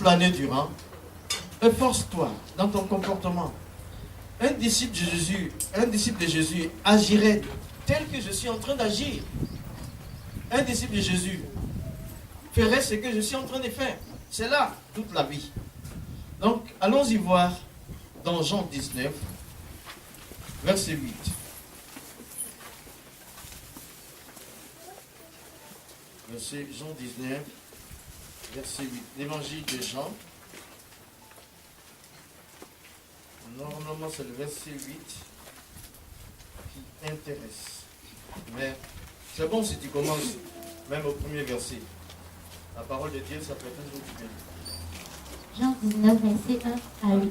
l'année durant, efforce-toi dans ton comportement. Un disciple de Jésus agirait tel que je suis en train d'agir. Un disciple de Jésus ferait ce que je suis en train de faire. C'est là toute la vie. Donc, allons-y voir dans Jean 19, verset 8. Verset Jean 19, verset 8. L'évangile de Jean. Normalement, c'est le verset 8 qui intéresse. Mais c'est bon si tu commences même au premier verset. La parole de Dieu, ça peut toujours du bien. Jean 19, verset 1 à 8.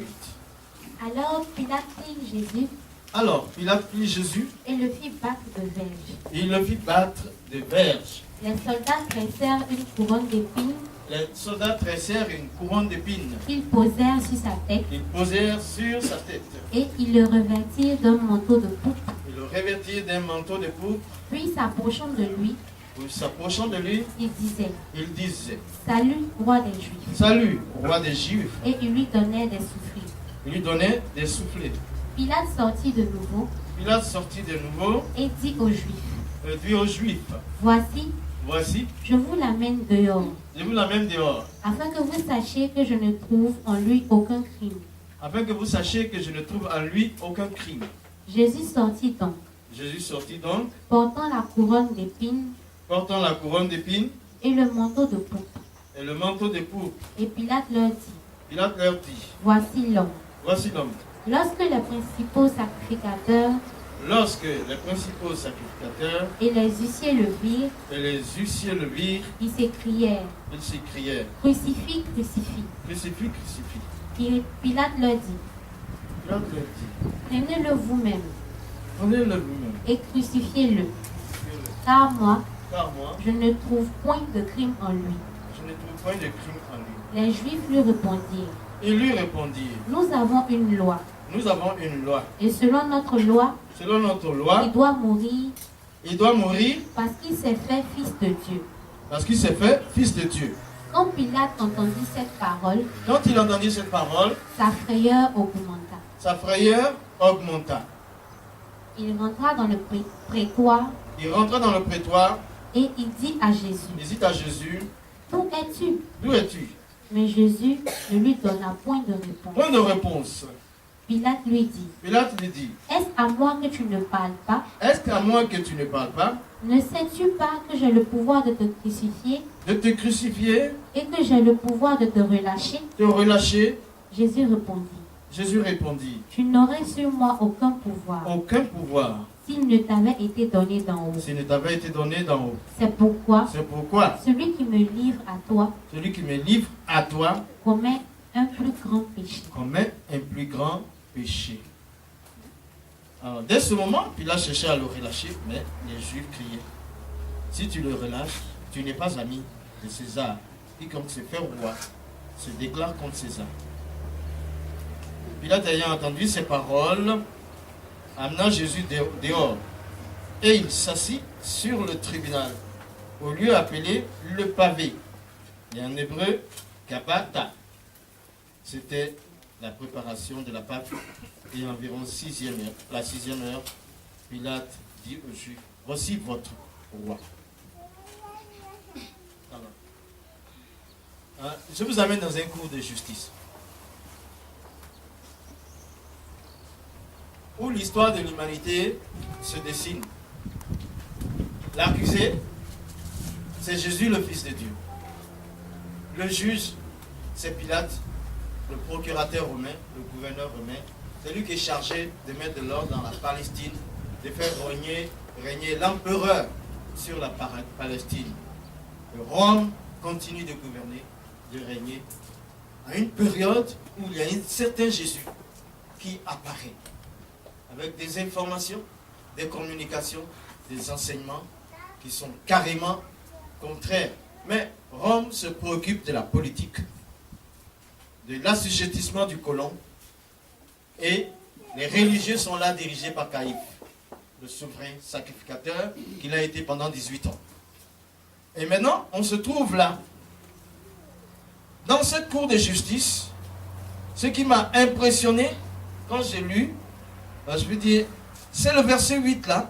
Alors Pilate prit Jésus et le fit battre de verges. Les soldats tressèrent une couronne d'épines. Qu'ils posèrent sur sa tête. Et ils le revêtirent d'un manteau de pourpre. Puis s'approchant de lui, il disait, Salut, roi des Juifs. Et il lui donnait des soufflets. Pilate sortit de nouveau et dit aux Juifs, Voici, je vous l'amène dehors, afin que vous sachiez que je ne trouve en lui aucun crime. Jésus sortit donc, portant la couronne d'épines et le manteau de pourpre. Et Pilate leur dit, Voici l'homme. Lorsque les principaux sacrificateurs et les huissiers le virent, ils s'écrièrent, Crucifie. Pilate leur dit, Prenez-le vous-même et crucifiez-le, car moi, je ne trouve point de crime en lui. Les Juifs lui répondirent, Nous avons une loi. Et selon notre loi, il doit mourir parce qu'il s'est fait fils de Dieu. Quand Pilate entendit cette parole, sa frayeur augmenta. Il rentra dans le prétoire et il dit à Jésus, D'où es-tu? Mais Jésus ne lui donna point de réponse. Pilate lui dit, Est-ce à moi que tu ne parles pas? Ne sais-tu pas que j'ai le pouvoir de te crucifier et que j'ai le pouvoir de te relâcher? Jésus répondit, Tu n'aurais sur moi aucun pouvoir s'il ne t'avait été donné d'en haut. C'est pourquoi celui qui me livre à toi commet un plus grand péché. Alors, dès ce moment, Pilate cherchait à le relâcher, mais les Juifs criaient, si tu le relâches, tu n'es pas ami de César. Quiconque se fait roi se déclare contre César. Pilate ayant entendu ces paroles, amena Jésus dehors, et il s'assit sur le tribunal, au lieu appelé le pavé, et en hébreu, Gabata. C'était la préparation de la Pâque, et environ la sixième heure, Pilate dit aux Juifs, voici votre roi. Je vous amène dans un cours de justice, où l'histoire de l'humanité se dessine. L'accusé, c'est Jésus le Fils de Dieu. Le juge, c'est Pilate, le procurateur romain, le gouverneur romain. C'est lui qui est chargé de mettre de l'ordre dans la Palestine, de faire régner l'empereur sur la Palestine. Rome continue de gouverner, de régner, à une période où il y a un certain Jésus qui apparaît, avec des informations, des communications, des enseignements qui sont carrément contraires. Mais Rome se préoccupe de la politique, de l'assujettissement du colon, et les religieux sont là dirigés par Caïphe, le souverain sacrificateur qu'il a été pendant 18 ans. Et maintenant, on se trouve là, dans cette cour de justice, ce qui m'a impressionné quand j'ai lu, je veux dire, c'est le verset 8 là.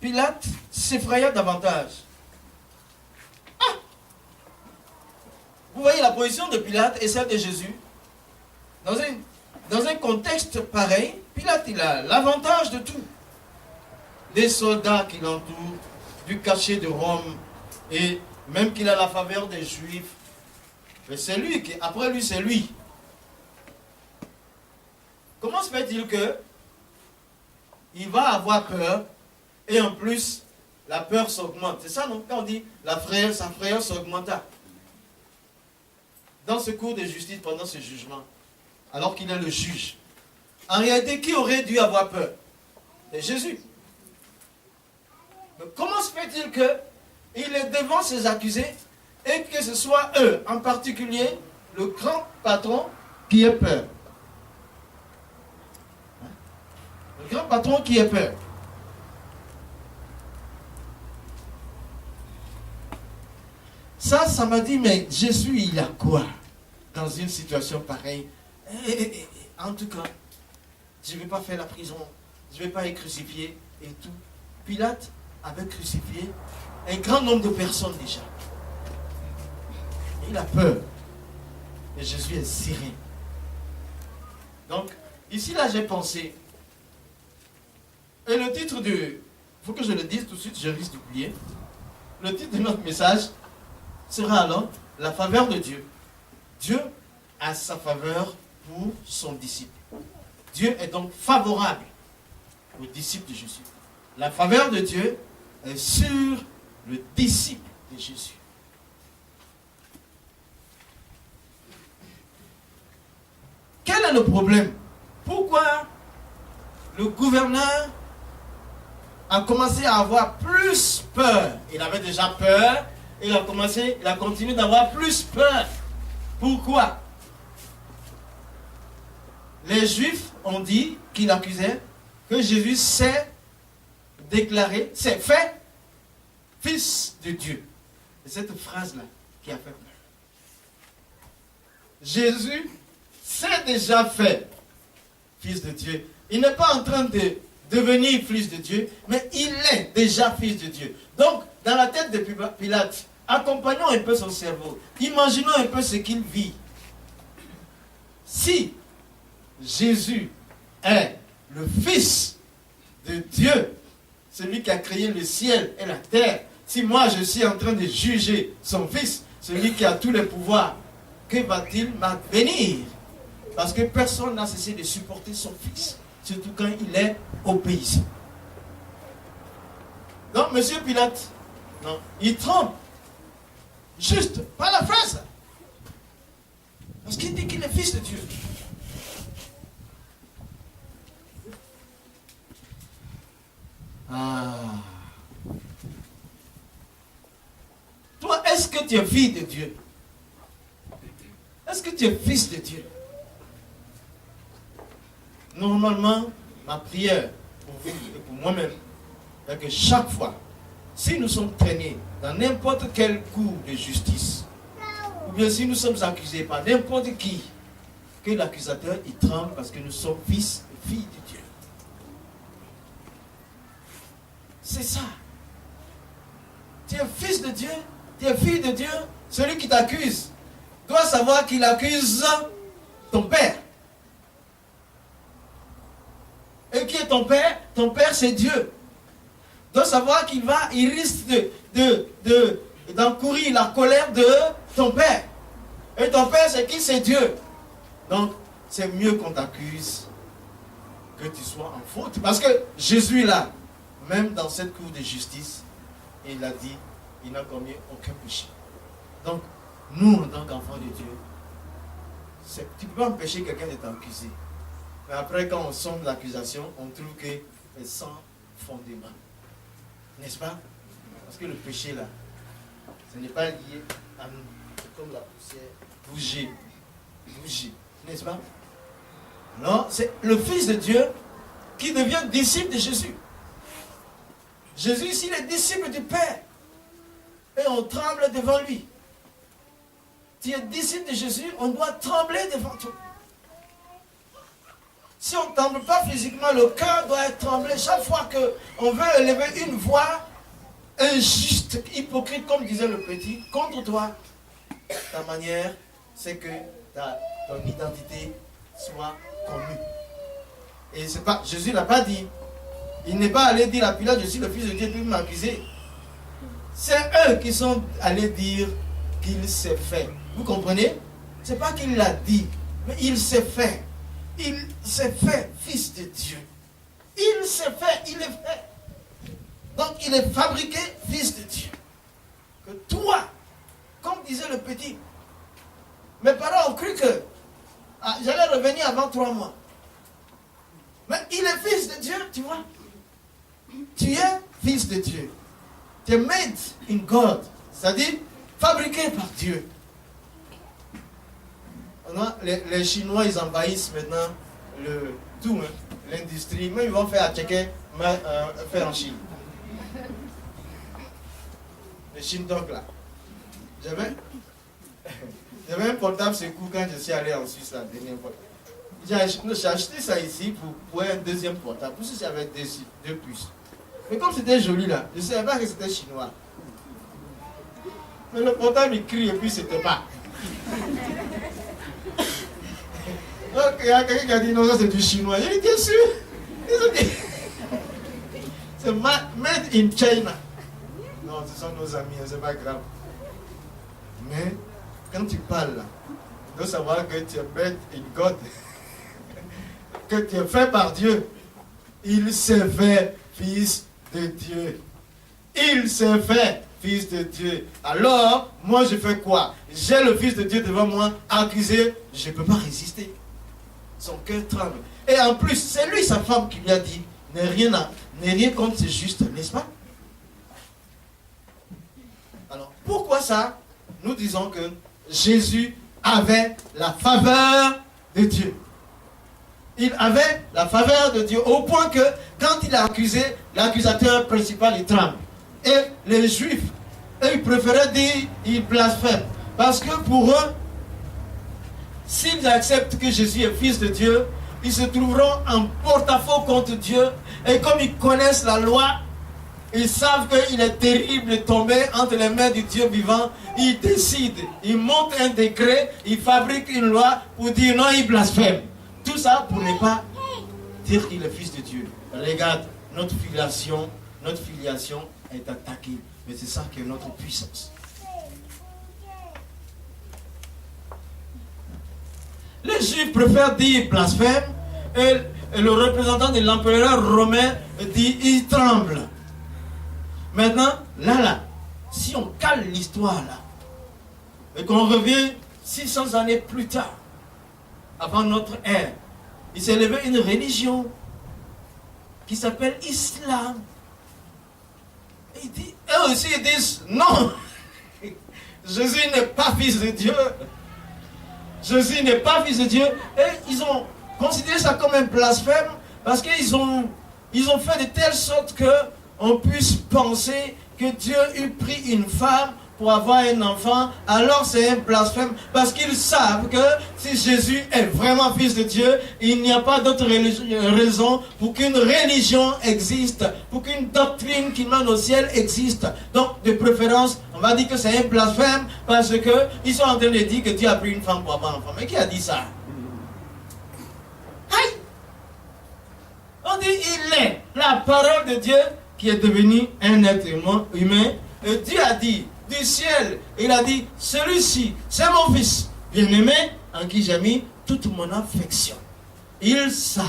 Pilate s'effraya davantage. Ah! Vous voyez la position de Pilate et celle de Jésus. Dans un contexte pareil, Pilate il a l'avantage de tout. Des soldats qui l'entourent, du cachet de Rome, et même qu'il a la faveur des Juifs. Mais c'est lui qui, après lui, c'est lui. Comment se fait-il que il va avoir peur et en plus la peur s'augmente? C'est ça, non? Quand on dit sa frayeur s'augmenta. Dans ce cours de justice, pendant ce jugement, alors qu'il est le juge. En réalité, qui aurait dû avoir peur? C'est Jésus. Mais comment se fait-il qu'il est devant ses accusés et que ce soit eux, en particulier le grand patron, qui ait peur? Le grand patron qui ait peur. Ça m'a dit, mais Jésus, il a quoi dans une situation pareille? En tout cas, je ne vais pas faire la prison, je ne vais pas être crucifié et tout. Pilate avait crucifié un grand nombre de personnes déjà. Il a peur. Et Jésus est serein. Donc, ici, là, j'ai pensé. Et le titre il faut que je le dise tout de suite, je risque d'oublier. Le titre de notre message sera alors la faveur de Dieu. Dieu a sa faveur pour son disciple. Dieu est donc favorable aux disciples de Jésus. La faveur de Dieu est sur le disciple de Jésus. Quel est le problème? Pourquoi le gouverneur a commencé à avoir plus peur? Il avait déjà peur, il a continué d'avoir plus peur. Pourquoi? Les Juifs ont dit qu'il accusait que Jésus s'est déclaré, s'est fait fils de Dieu. C'est cette phrase-là qui a fait peur. Jésus s'est déjà fait fils de Dieu. Il n'est pas en train de devenir fils de Dieu, mais il est déjà fils de Dieu. Donc, dans la tête de Pilate, accompagnons un peu son cerveau. Imaginons un peu ce qu'il vit. Si Jésus est le Fils de Dieu, celui qui a créé le ciel et la terre, si moi je suis en train de juger son Fils, celui qui a tous les pouvoirs, que va-t-il m'advenir? Parce que personne n'a cessé de supporter son Fils, surtout quand il est obéissant. Donc, monsieur Pilate, non, il tremble. Juste, pas la phrase. Parce qu'il dit qu'il est fils de Dieu. Ah. Toi, est-ce que tu es fille de Dieu? Est-ce que tu es fils de Dieu? Normalement, ma prière pour vous et pour moi-même est que chaque fois, si nous sommes traînés dans n'importe quel cour de justice, ou bien si nous sommes accusés par n'importe qui, que l'accusateur il tremble parce que nous sommes fils et filles de Dieu. C'est ça. Tu es fils de Dieu, tu es fille de Dieu. Celui qui t'accuse doit savoir qu'il accuse ton père. Et qui est ton père? Ton père, c'est Dieu. Doit savoir qu'il risque d'encourir la colère de ton père. Et ton père, c'est qui? C'est Dieu. Donc, c'est mieux qu'on t'accuse que tu sois en faute. Parce que Jésus est là, même dans cette cour de justice, il a dit, il n'a commis aucun péché. Donc, nous, en tant qu'enfants de Dieu, tu ne peux pas empêcher quelqu'un de t'accuser. Mais après, quand on sonde l'accusation, on trouve qu'elle est sans fondement. N'est-ce pas? Parce que le péché, là, ce n'est pas lié à nous. C'est comme la poussière. Bouger. N'est-ce pas? Non, c'est le Fils de Dieu qui devient disciple de Jésus. Jésus, ici, il est disciple du Père. Et on tremble devant lui. tu es disciple de Jésus, on doit trembler devant toi. Si on ne tremble pas physiquement, le cœur doit être tremblé. Chaque fois qu'on veut élever une voix injuste, hypocrite, comme disait le petit, contre toi, ta manière, c'est que ton identité soit connue. Et c'est pas, Jésus n'a pas dit. Il n'est pas allé dire à Pilate, je suis le fils de Dieu, puis m'accuser. C'est eux qui sont allés dire qu'il s'est fait. Vous comprenez? C'est pas qu'il l'a dit, mais il s'est fait. Il s'est fait fils de Dieu. Il s'est fait, il est fait. Donc il est fabriqué fils de Dieu. Que toi, comme disait le petit, mes parents ont cru que j'allais revenir avant 3 mois. Mais il est fils de Dieu, tu vois. Tu es fils de Dieu. Tu es made in God. C'est-à-dire fabriqué par Dieu. Les Chinois, ils envahissent maintenant tout, l'industrie. Même ils vont faire à checker, faire en Chine. Les Chine-Dog là. J'avais un portable Secours quand je suis allé en Suisse la dernière fois. J'ai acheté ça ici pour un deuxième portable. Pour ça, j'avais 2 puces. Mais comme c'était joli là, je ne savais pas que c'était chinois. Mais le portable il crie et puis c'était pas. Donc il y a quelqu'un qui a dit non, ça c'est du chinois. J'ai dit bien sûr. C'est made in China. Non, ce sont nos amis, c'est pas grave. Mais quand tu parles là, tu dois savoir que tu es made in God. Que tu es fait par Dieu. Il s'est fait fils de Dieu. Il s'est fait fils de Dieu. Alors, moi je fais quoi? J'ai le fils de Dieu devant moi, accusé, je ne peux pas résister. Son cœur tremble. Et en plus, c'est lui, sa femme, qui lui a dit, n'est rien contre ce juste, n'est-ce pas? Alors, pourquoi ça? Nous disons que Jésus avait la faveur de Dieu. Il avait la faveur de Dieu au point que quand il a accusé, l'accusateur principal, il tremble. Et les Juifs, eux, ils préféraient dire, ils blasphèment. Parce que pour eux, s'ils acceptent que Jésus est fils de Dieu, ils se trouveront en porte-à-faux contre Dieu. Et comme ils connaissent la loi, ils savent qu'il est terrible de tomber entre les mains du Dieu vivant. Ils décident, ils montent un décret, ils fabriquent une loi pour dire non, ils blasphèment. Tout ça pour ne pas dire qu'il est fils de Dieu. Regarde, notre filiation est attaquée. Mais c'est ça qui est notre puissance. Les Juifs préfèrent dire blasphème et le représentant de l'empereur romain dit il tremble. Maintenant, là, si on cale l'histoire là, et qu'on revient 600 années plus tard, avant notre ère, il s'est levé une religion qui s'appelle Islam. Et eux aussi ils disent non, Jésus n'est pas fils de Dieu. Jésus n'est pas fils de Dieu. Et ils ont considéré ça comme un blasphème parce qu'ils ont fait de telle sorte qu'on puisse penser que Dieu eût pris une femme pour avoir un enfant, alors c'est un blasphème parce qu'ils savent que si Jésus est vraiment fils de Dieu, il n'y a pas d'autre raison pour qu'une religion existe, pour qu'une doctrine qui mène au ciel existe. Donc de préférence, on va dire que c'est un blasphème parce qu'ils sont en train de dire que Dieu a pris une femme pour avoir un enfant. Mais qui a dit ça? Aïe! On dit il est la parole de Dieu qui est devenue un être humain. Et Dieu a dit du ciel, il a dit, celui-ci, c'est mon fils bien-aimé, en qui j'ai mis toute mon affection. Ils savent,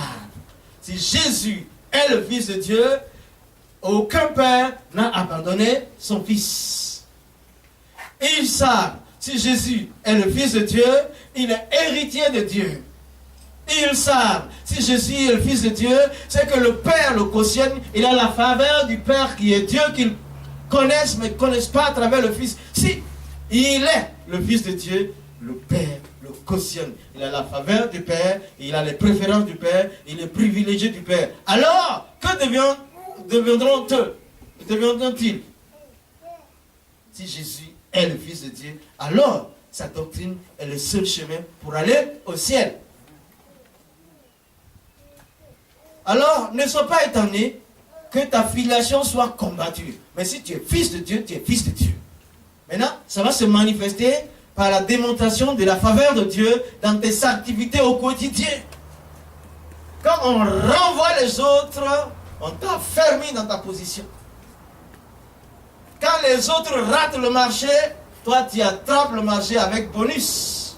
si Jésus est le fils de Dieu, aucun père n'a abandonné son fils. Ils savent, si Jésus est le fils de Dieu, il est héritier de Dieu. Ils savent, si Jésus est le fils de Dieu, c'est que le Père le cautionne, il a la faveur du Père qui est Dieu, qu'il connaissent mais ne connaissent pas à travers le Fils. Si il est le Fils de Dieu, le Père le cautionne. Il a la faveur du Père, il a les préférences du Père, il est privilégié du Père. Alors, que deviendront-ils? Si Jésus est le Fils de Dieu, alors sa doctrine est le seul chemin pour aller au ciel. Alors, ne sois pas étonné que ta filiation soit combattue. Mais si tu es fils de Dieu, tu es fils de Dieu. Maintenant, ça va se manifester par la démonstration de la faveur de Dieu dans tes activités au quotidien. Quand on renvoie les autres, on t'a fermé dans ta position. Quand les autres ratent le marché, toi tu attrapes le marché avec bonus.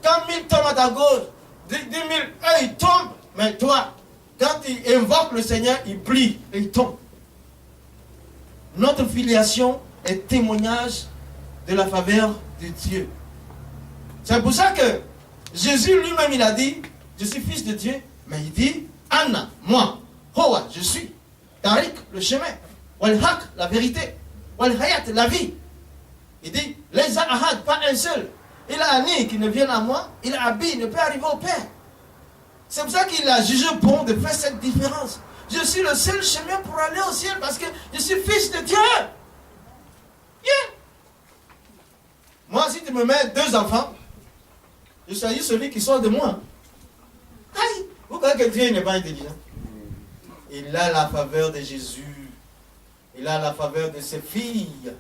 Quand 1000 tombent à ta gauche, 10 000, eux ils tombent, mais toi, quand tu invoques le Seigneur, il plie et il tombe. Notre filiation est témoignage de la faveur de Dieu. C'est pour ça que Jésus lui-même il a dit, je suis fils de Dieu, mais il dit, Anna, moi, Hoa, je suis. Tariq, le chemin. Wal-Haq, la vérité. Wal-Hayat, la vie. Il dit, les ahad, pas un seul. Il a Ani qui ne vient à moi, il a Abi, il ne peut arriver au Père. C'est pour ça qu'il a jugé bon de faire cette différence. Je suis le seul chemin pour aller au ciel parce que je suis fils de Dieu. Yeah. Moi, si tu me mets 2 enfants, je choisis celui qui sort de moi. Aïe, vous croyez que Dieu n'est pas intelligent? Il a la faveur de Jésus. Il a la faveur de ses filles.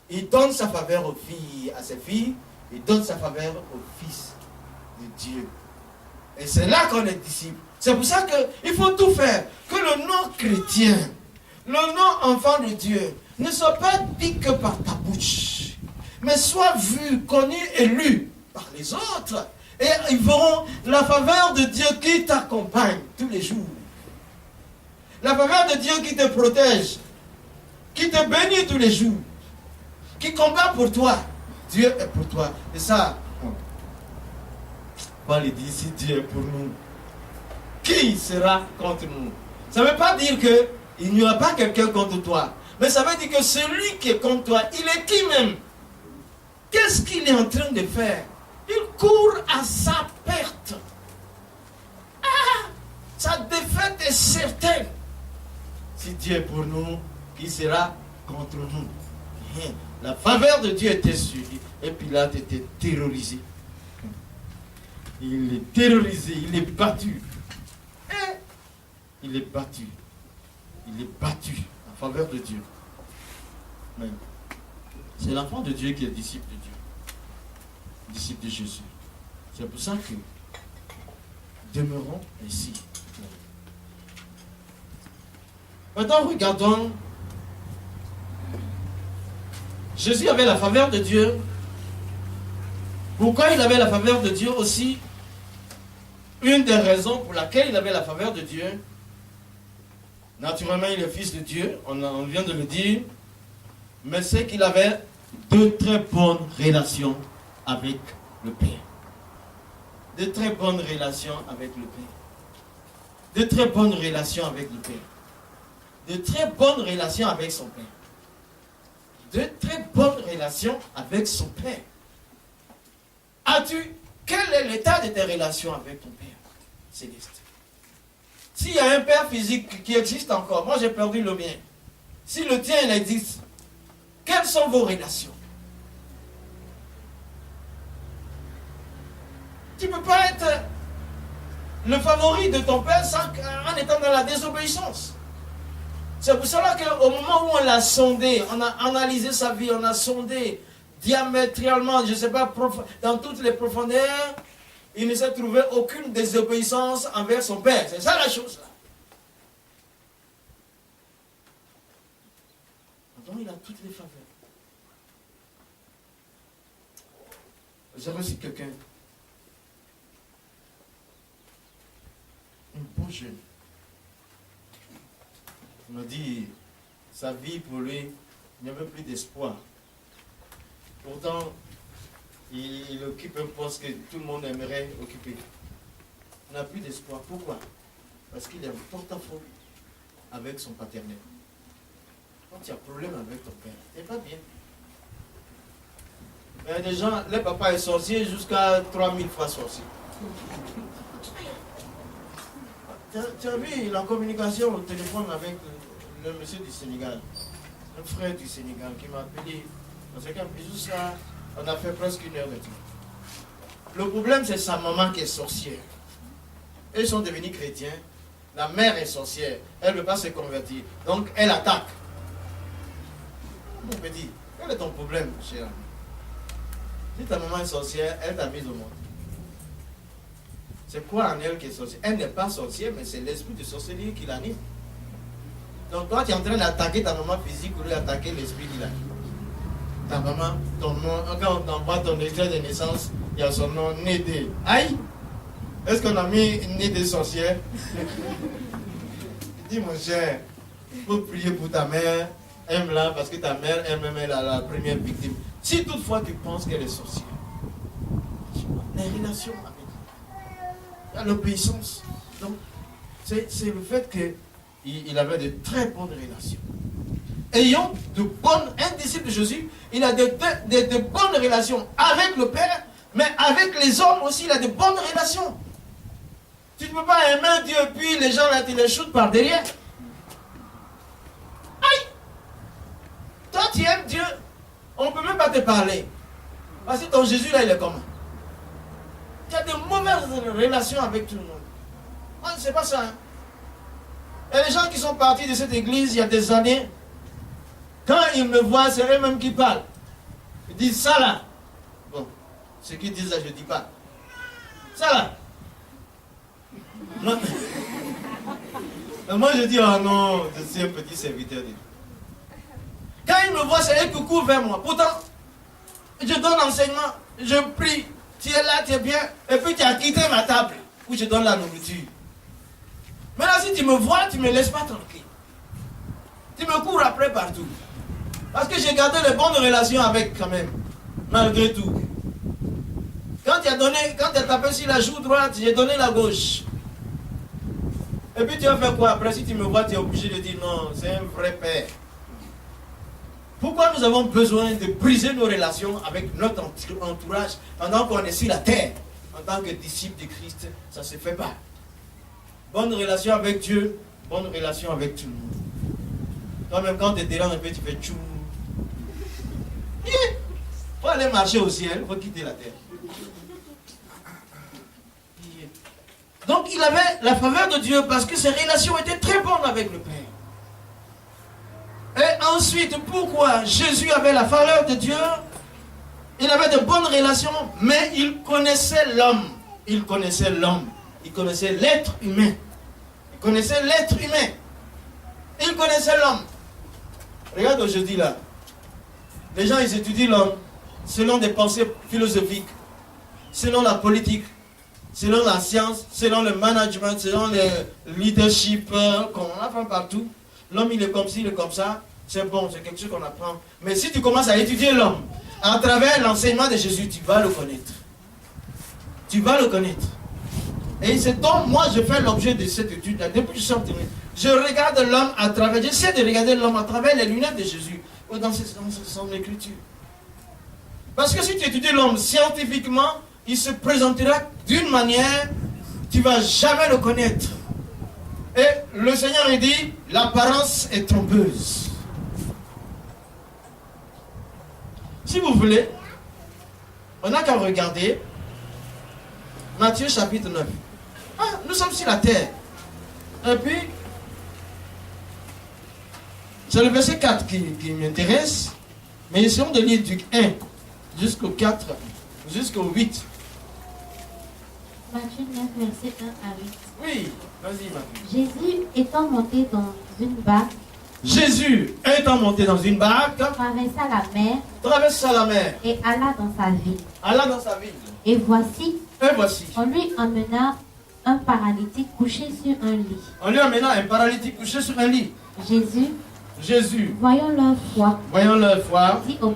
Il donne sa faveur aux filles, à ses filles. Il donne sa faveur aux fils de Dieu. Et c'est là qu'on est disciple. C'est pour ça qu'il faut tout faire. Que le nom chrétien, le nom enfant de Dieu, ne soit pas dit que par ta bouche, mais soit vu, connu et lu par les autres. Et ils verront la faveur de Dieu qui t'accompagne tous les jours. La faveur de Dieu qui te protège, qui te bénit tous les jours, qui combat pour toi. Dieu est pour toi. Et ça, Paul dit, si Dieu est pour nous, qui sera contre nous? Ça ne veut pas dire qu'il n'y aura pas quelqu'un contre toi. Mais ça veut dire que celui qui est contre toi, il est qui même? Qu'est-ce qu'il est en train de faire? Il court à sa perte. Ah, sa défaite est certaine. Si Dieu est pour nous, qui sera contre nous? La faveur de Dieu était sur lui. Et Pilate était terrorisé. Il est terrorisé, il est battu. Il est battu. Il est battu en faveur de Dieu. Mais c'est l'enfant de Dieu qui est disciple de Dieu. Disciple de Jésus. C'est pour ça que demeurons ici. Maintenant, regardons. Jésus avait la faveur de Dieu. Pourquoi il avait la faveur de Dieu aussi? Une des raisons pour laquelle il avait la faveur de Dieu, naturellement il est fils de Dieu, on vient de le dire, mais c'est qu'il avait de très bonnes relations avec le Père. De très bonnes relations avec le Père. De très bonnes relations avec le Père. De très bonnes relations avec son Père. De très bonnes relations avec son Père. Quel est l'état de tes relations avec ton Père céleste? S'il y a un Père physique qui existe encore, moi j'ai perdu le mien. Si le tien il existe, quelles sont vos relations? Tu ne peux pas être le favori de ton Père en étant dans la désobéissance. C'est pour cela qu'au moment où on l'a sondé, on a analysé sa vie, on a sondé diamétralement, je ne sais pas, dans toutes les profondeurs, il ne s'est trouvé aucune désobéissance envers son Père. C'est ça la chose là. Donc il a toutes les faveurs. J'ai reçu quelqu'un, un beau jeune. Il m'a dit, sa vie pour lui, il n'y avait plus d'espoir. Pourtant, il occupe un poste que tout le monde aimerait occuper. Il n'a plus d'espoir. Pourquoi? Parce qu'il a un porte-à-faux avec son paternel. Quand tu as un problème avec ton père, tu n'es pas bien. Mais des gens, le papa est sorcier jusqu'à 3000 fois sorcier. Tu as vu la communication au téléphone avec le monsieur du Sénégal, un frère du Sénégal qui m'a appelé. Parce qu'un bisou, ça, on a fait presque 1 heure de temps. Le problème, c'est sa maman qui est sorcière. Ils sont devenus chrétiens. La mère est sorcière. Elle ne veut pas se convertir. Donc, elle attaque. Mon petit, quel est ton problème, cher ami? Si ta maman est sorcière, elle t'a mise au monde. C'est quoi en elle qui est sorcière? Elle n'est pas sorcière, mais c'est l'esprit de sorcellerie qui l'anime. Donc toi, tu es en train d'attaquer ta maman physique ou d'attaquer l'esprit qui l'anime. Ta maman, ton nom, quand on t'envoie ton extrait de naissance, il y a son nom, né de. Aïe! Est-ce qu'on a mis né de sorcière? Dis mon cher, il faut prier pour ta mère. Aime-la parce que ta mère, elle-même, elle est la première victime. Si toutefois tu penses qu'elle est sorcière, les relations avec elle, il y a l'obéissance. Donc, c'est le fait qu'il avait de très bonnes relations. Ayant de bonnes, un disciple de Jésus, il a de bonnes relations avec le Père, mais avec les hommes aussi, il a de bonnes relations. Tu ne peux pas aimer Dieu, puis les gens là, tu les shoots par derrière. Aïe! Toi, tu aimes Dieu, on ne peut même pas te parler. Parce que ton Jésus là, il est comment? Tu as de mauvaises relations avec tout le monde. Ah, c'est pas ça. Hein? Et les gens qui sont partis de cette église il y a des années, quand ils me voient, c'est eux-mêmes qui parlent. Ils disent ça là. Bon, ce qu'ils disent là, je ne dis pas. Ça là. Moi je dis, oh non, je suis un petit serviteur de Dieu. Quand ils me voient, c'est eux qui courent vers moi. Pourtant, je donne l'enseignement, je prie, tu es là, tu es bien, et puis tu as quitté ma table où je donne la nourriture. Maintenant, si tu me vois, tu ne me laisses pas tranquille. Tu me cours après partout. Parce que j'ai gardé de bonnes relations avec quand même, malgré tout. Quand tu as tapé sur la joue droite, j'ai donné la gauche. Et puis tu vas faire quoi? Après, si tu me vois, tu es obligé de dire non, c'est un vrai père. Pourquoi nous avons besoin de briser nos relations avec notre entourage pendant qu'on est sur la terre? En tant que disciple de Christ, ça ne se fait pas. Bonne relation avec Dieu, bonne relation avec tout le monde. Toi-même, quand tu te déranges un peu, tu fais tchou. Il faut aller marcher au ciel, il faut quitter la terre. Donc il avait la faveur de Dieu parce que ses relations étaient très bonnes avec le Père. Et ensuite, pourquoi Jésus avait la faveur de Dieu? Il avait de bonnes relations, mais il connaissait l'homme. Il connaissait l'homme. Il connaissait l'être humain. Il connaissait l'être humain. Il connaissait l'homme. Regarde aujourd'hui là. Les gens, ils étudient l'homme selon des pensées philosophiques, selon la politique, selon la science, selon le management, selon le leadership qu'on apprend partout. L'homme, il est comme ci, il est comme ça. C'est bon, c'est quelque chose qu'on apprend. Mais si tu commences à étudier l'homme à travers l'enseignement de Jésus, tu vas le connaître. Tu vas le connaître. Et c'est donc moi, je fais l'objet de cette étude-là. Depuis que je suis entré, je regarde l'homme à travers, j'essaie de regarder l'homme à travers les lunettes de Jésus, ou dans son écriture. Parce que si tu étudies l'homme scientifiquement, il se présentera d'une manière, tu ne vas jamais le connaître. Et le Seigneur, il dit, l'apparence est trompeuse. Si vous voulez, on n'a qu'à regarder Matthieu chapitre 9. Ah, nous sommes sur la terre. Et puis, c'est le verset 4 qui m'intéresse. Mais essayons de lire du 1 jusqu'au 4, jusqu'au 8. Matthieu 9, verset 1 à 8. Oui, vas-y, Matthieu. Jésus étant monté dans une barque, traversa la mer, et alla dans sa ville. Et voici, on lui emmena un paralytique couché sur un lit. Jésus, voyant leur foi, dit au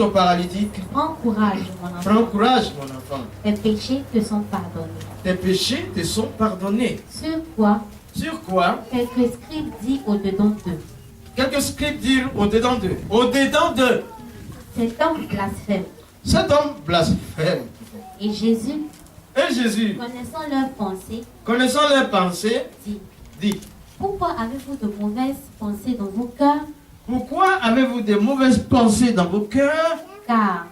paralytique, prends courage, mon enfant. Tes péchés te sont pardonnés. Sur quoi quelques scribes disent au-dedans d'eux. Cet homme blasphème. Et Jésus, connaissant leurs pensées, dit, pourquoi avez-vous de mauvaises pensées dans vos cœurs? Pourquoi avez-vous des mauvaises pensées dans vos cœurs? Car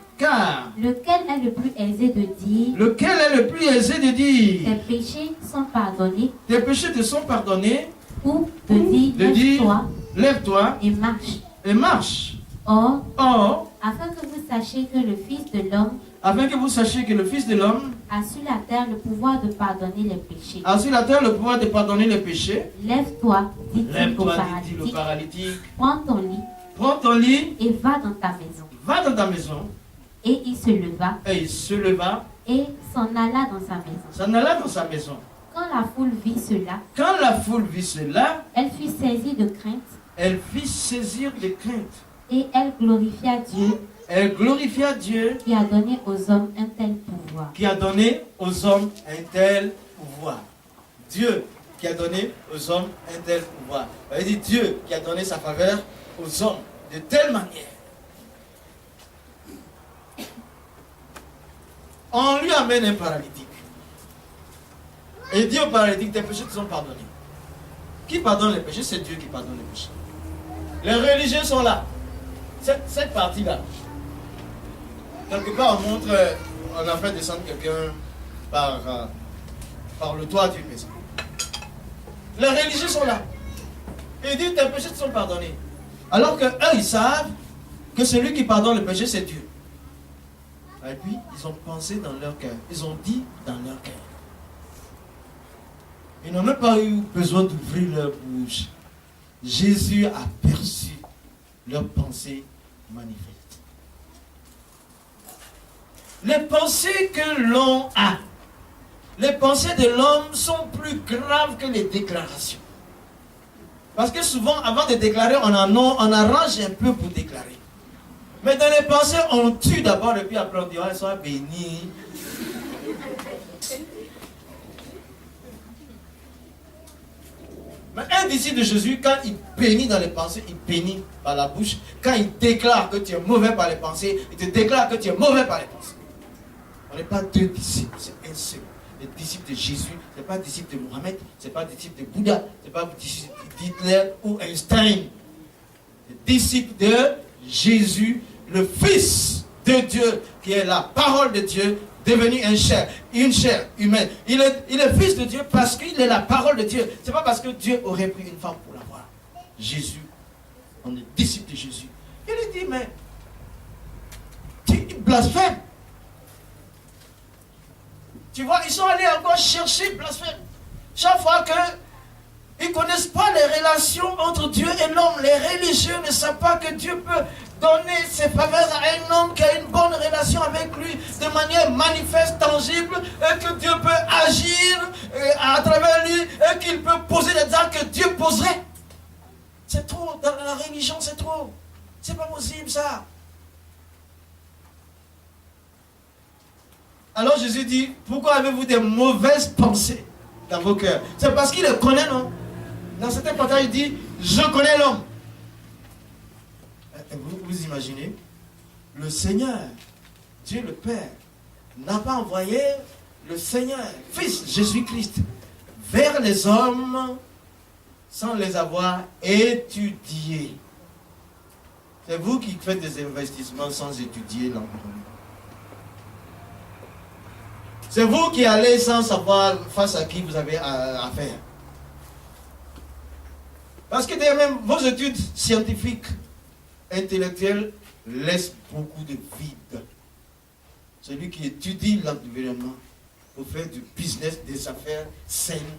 lequel est le plus aisé de dire? Lequel est le plus aisé de dire? Tes péchés sont pardonnés. Tes péchés te sont pardonnés. Ou de dire, lève-toi et marche. Or, afin que vous sachiez que le Fils de l'homme a sur la terre le pouvoir de pardonner les péchés. Lève-toi, dit-il au paralytique. Prends ton lit et va dans ta maison. Et il se leva et s'en alla dans sa maison. Quand la foule vit cela, elle fut saisie de crainte. Et elle glorifia Dieu. Qui a donné aux hommes un tel pouvoir. Dieu qui a donné aux hommes un tel pouvoir. Ça veut dire Dieu qui a donné sa faveur aux hommes de telle manière. On lui amène un paralytique. Et il dit au paralytique, tes péchés te sont pardonnés. Qui pardonne les péchés? C'est Dieu qui pardonne les péchés. Les religieux sont là. Cette partie-là. Quelque part, on montre, on a fait descendre quelqu'un par le toit d'une maison. Les religieux sont là. Et ils disent, tes péchés te sont pardonnés. Alors qu'eux, ils savent que celui qui pardonne le péché, c'est Dieu. Et puis, ils ont pensé dans leur cœur. Ils ont dit dans leur cœur. Ils n'ont même pas eu besoin d'ouvrir leur bouche. Jésus a perçu leurs pensées manifestes. Les pensées que l'on a, les pensées de l'homme sont plus graves que les déclarations. Parce que souvent, avant de déclarer, on arrange un peu pour déclarer. Mais dans les pensées, on tue d'abord et puis après on dit, sois béni. Mais un disciple de Jésus, quand il bénit dans les pensées, il bénit par la bouche. Quand il déclare que tu es mauvais par les pensées, il te déclare que tu es mauvais par les pensées. On n'est pas deux disciples, c'est un seul. Les disciples de Jésus, ce n'est pas disciple de Mohamed, ce n'est pas disciple de Bouddha, ce n'est pas disciple d'Hitler ou Einstein. Les disciples de Jésus, le Fils de Dieu, qui est la parole de Dieu, devenu une chair humaine. Il est Fils de Dieu parce qu'il est la parole de Dieu. Ce n'est pas parce que Dieu aurait pris une femme pour l'avoir. Jésus, on est disciple de Jésus. Il lui dit, mais tu blasphèmes. Tu vois, ils sont allés encore chercher blasphème. Chaque fois qu'ils ne connaissent pas les relations entre Dieu et l'homme, les religieux ne savent pas que Dieu peut donner ses faveurs à un homme qui a une bonne relation avec lui de manière manifeste, tangible, et que Dieu peut agir à travers lui, et qu'il peut poser des actes que Dieu poserait. C'est trop, dans la religion c'est trop. C'est pas possible ça. Alors Jésus dit, pourquoi avez-vous des mauvaises pensées dans vos cœurs? C'est parce qu'il les connaît, non? Dans certains passages, il dit, je connais l'homme. Vous imaginez? Le Seigneur, Dieu le Père, n'a pas envoyé le Seigneur, Fils Jésus-Christ, vers les hommes sans les avoir étudiés. C'est vous qui faites des investissements sans étudier l'environnement. C'est vous qui allez sans savoir face à qui vous avez affaire. Parce que d'ailleurs même vos études scientifiques, intellectuelles, laissent beaucoup de vide. Celui qui étudie l'environnement pour faire du business, des affaires saines,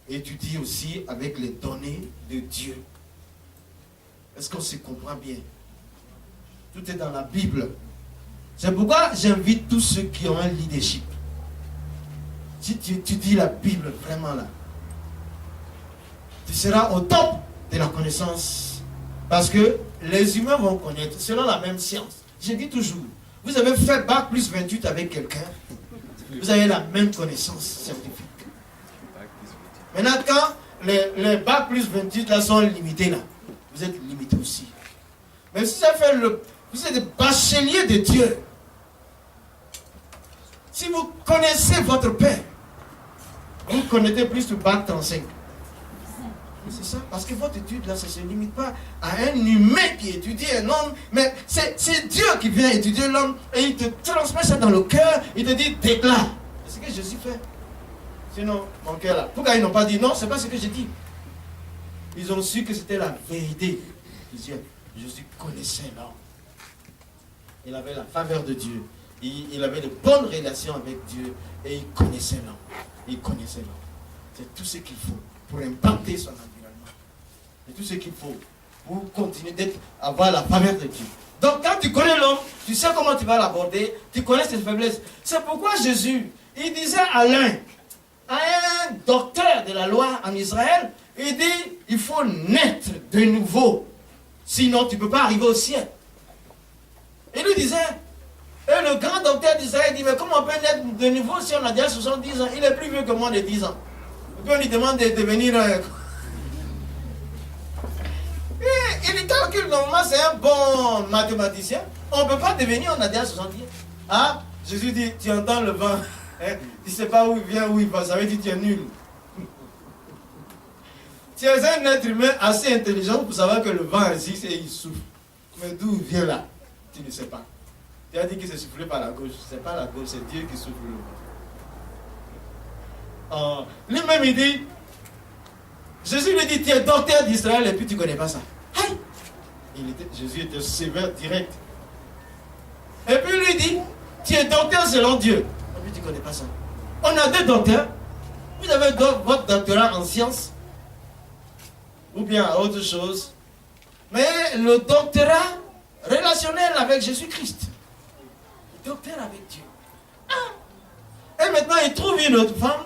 étudie aussi avec les données de Dieu. Est-ce qu'on se comprend bien? Tout est dans la Bible. C'est pourquoi j'invite tous ceux qui ont un leadership. Si tu étudies la Bible vraiment là, tu seras au top de la connaissance. Parce que les humains vont connaître, selon la même science. Je dis toujours, vous avez fait bac plus 28 avec quelqu'un, vous avez la même connaissance scientifique. Maintenant, quand les bac plus 28 là sont limités là, vous êtes limité aussi. Mais si vous êtes des bacheliers de Dieu, si vous connaissez votre Père, vous connaissez plus le bac 35. C'est ça, parce que votre étude là, ça ne se limite pas à un humain qui étudie un homme, mais c'est Dieu qui vient étudier l'homme et il te transmet ça dans le cœur, il te dit déclare. C'est ce que Jésus fait. Sinon, mon cœur là, pourquoi ils n'ont pas dit non, c'est pas ce que j'ai dit. Ils ont su que c'était la vérité de Dieu. Jésus connaissait l'homme. Il avait la faveur de Dieu. Il avait de bonnes relations avec Dieu et il connaissait l'homme. Il connaissait l'homme. C'est tout ce qu'il faut pour impacter son environnement. C'est tout ce qu'il faut pour continuer d'avoir la faveur de Dieu. Donc quand tu connais l'homme, tu sais comment tu vas l'aborder, tu connais ses faiblesses. C'est pourquoi Jésus, il disait à un docteur de la loi en Israël, il dit, il faut naître de nouveau. Sinon, tu ne peux pas arriver au ciel. Il lui disait, et le grand docteur d'Israël dit, mais comment on peut naître de nouveau si on a déjà 70 ans? Il est plus vieux que moi de 10 ans. Et puis on lui demande de devenir... il calcule normalement, c'est un bon mathématicien. On ne peut pas devenir, on a déjà 70 ans. Ah, Jésus dit, tu entends le vent. Tu ne sais pas où il vient, où il va. Ça veut dire que tu es nul. Tu es un être humain assez intelligent pour savoir que le vent existe et il souffle. Mais d'où il vient là? Tu ne sais pas. Tu as dit que c'est soufflé par la gauche. Ce n'est pas la gauche, c'est Dieu qui souffle le vent. Lui-même il dit, Jésus lui dit, tu es docteur d'Israël et puis tu ne connais pas ça. Aïe! Jésus était sévère, direct. Et puis lui dit, tu es docteur selon Dieu. Et puis tu ne connais pas ça. On a deux docteurs. Vous avez votre doctorat en sciences ou bien autre chose. Mais le doctorat relationnel avec Jésus-Christ. Le docteur avec Dieu. Ah. Et maintenant, il trouve une autre femme,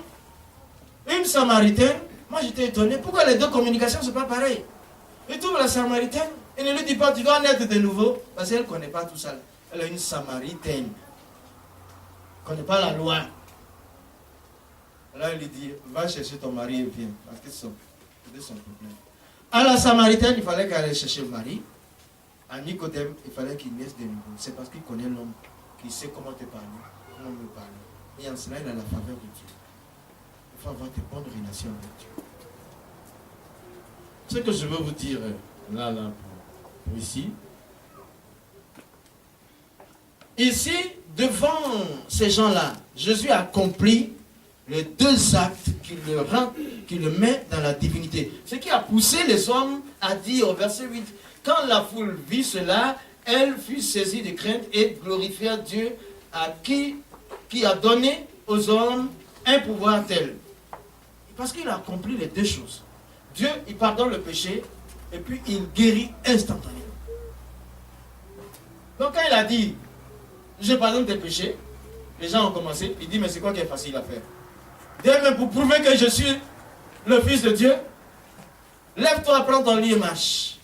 une Samaritaine. Moi, j'étais étonné. Pourquoi les deux communications ne sont pas pareilles? Il trouve la Samaritaine. Il ne lui dit pas, tu dois naître de nouveau. Parce qu'elle ne connaît pas tout ça. Elle est une Samaritaine. Elle ne connaît pas la loi. Là, il lui dit, va chercher ton mari et viens. Parce que c'est son problème. À la Samaritaine, il fallait qu'elle aille chercher le mari. À Nicodème, il fallait qu'il naisse de nouveau. C'est parce qu'il connaît l'homme, qu'il sait comment te parler, comment me parler. Et en cela, il a la faveur de Dieu. Il faut avoir de bonnes relations avec Dieu. Ce que je veux vous dire, là, pour ici. Ici, devant ces gens-là, Jésus a accompli les deux actes qui le met dans la divinité. Ce qui a poussé les hommes à dire au verset 8, quand la foule vit cela, elle fut saisie de crainte et glorifia Dieu à qui a donné aux hommes un pouvoir tel. Parce qu'il a accompli les deux choses. Dieu, il pardonne le péché et puis il guérit instantanément. Donc quand il a dit, je pardonne tes péchés, les gens ont commencé, il dit, mais c'est quoi qui est facile à faire? Même pour prouver que je suis le Fils de Dieu, lève-toi, prends ton lit et marche.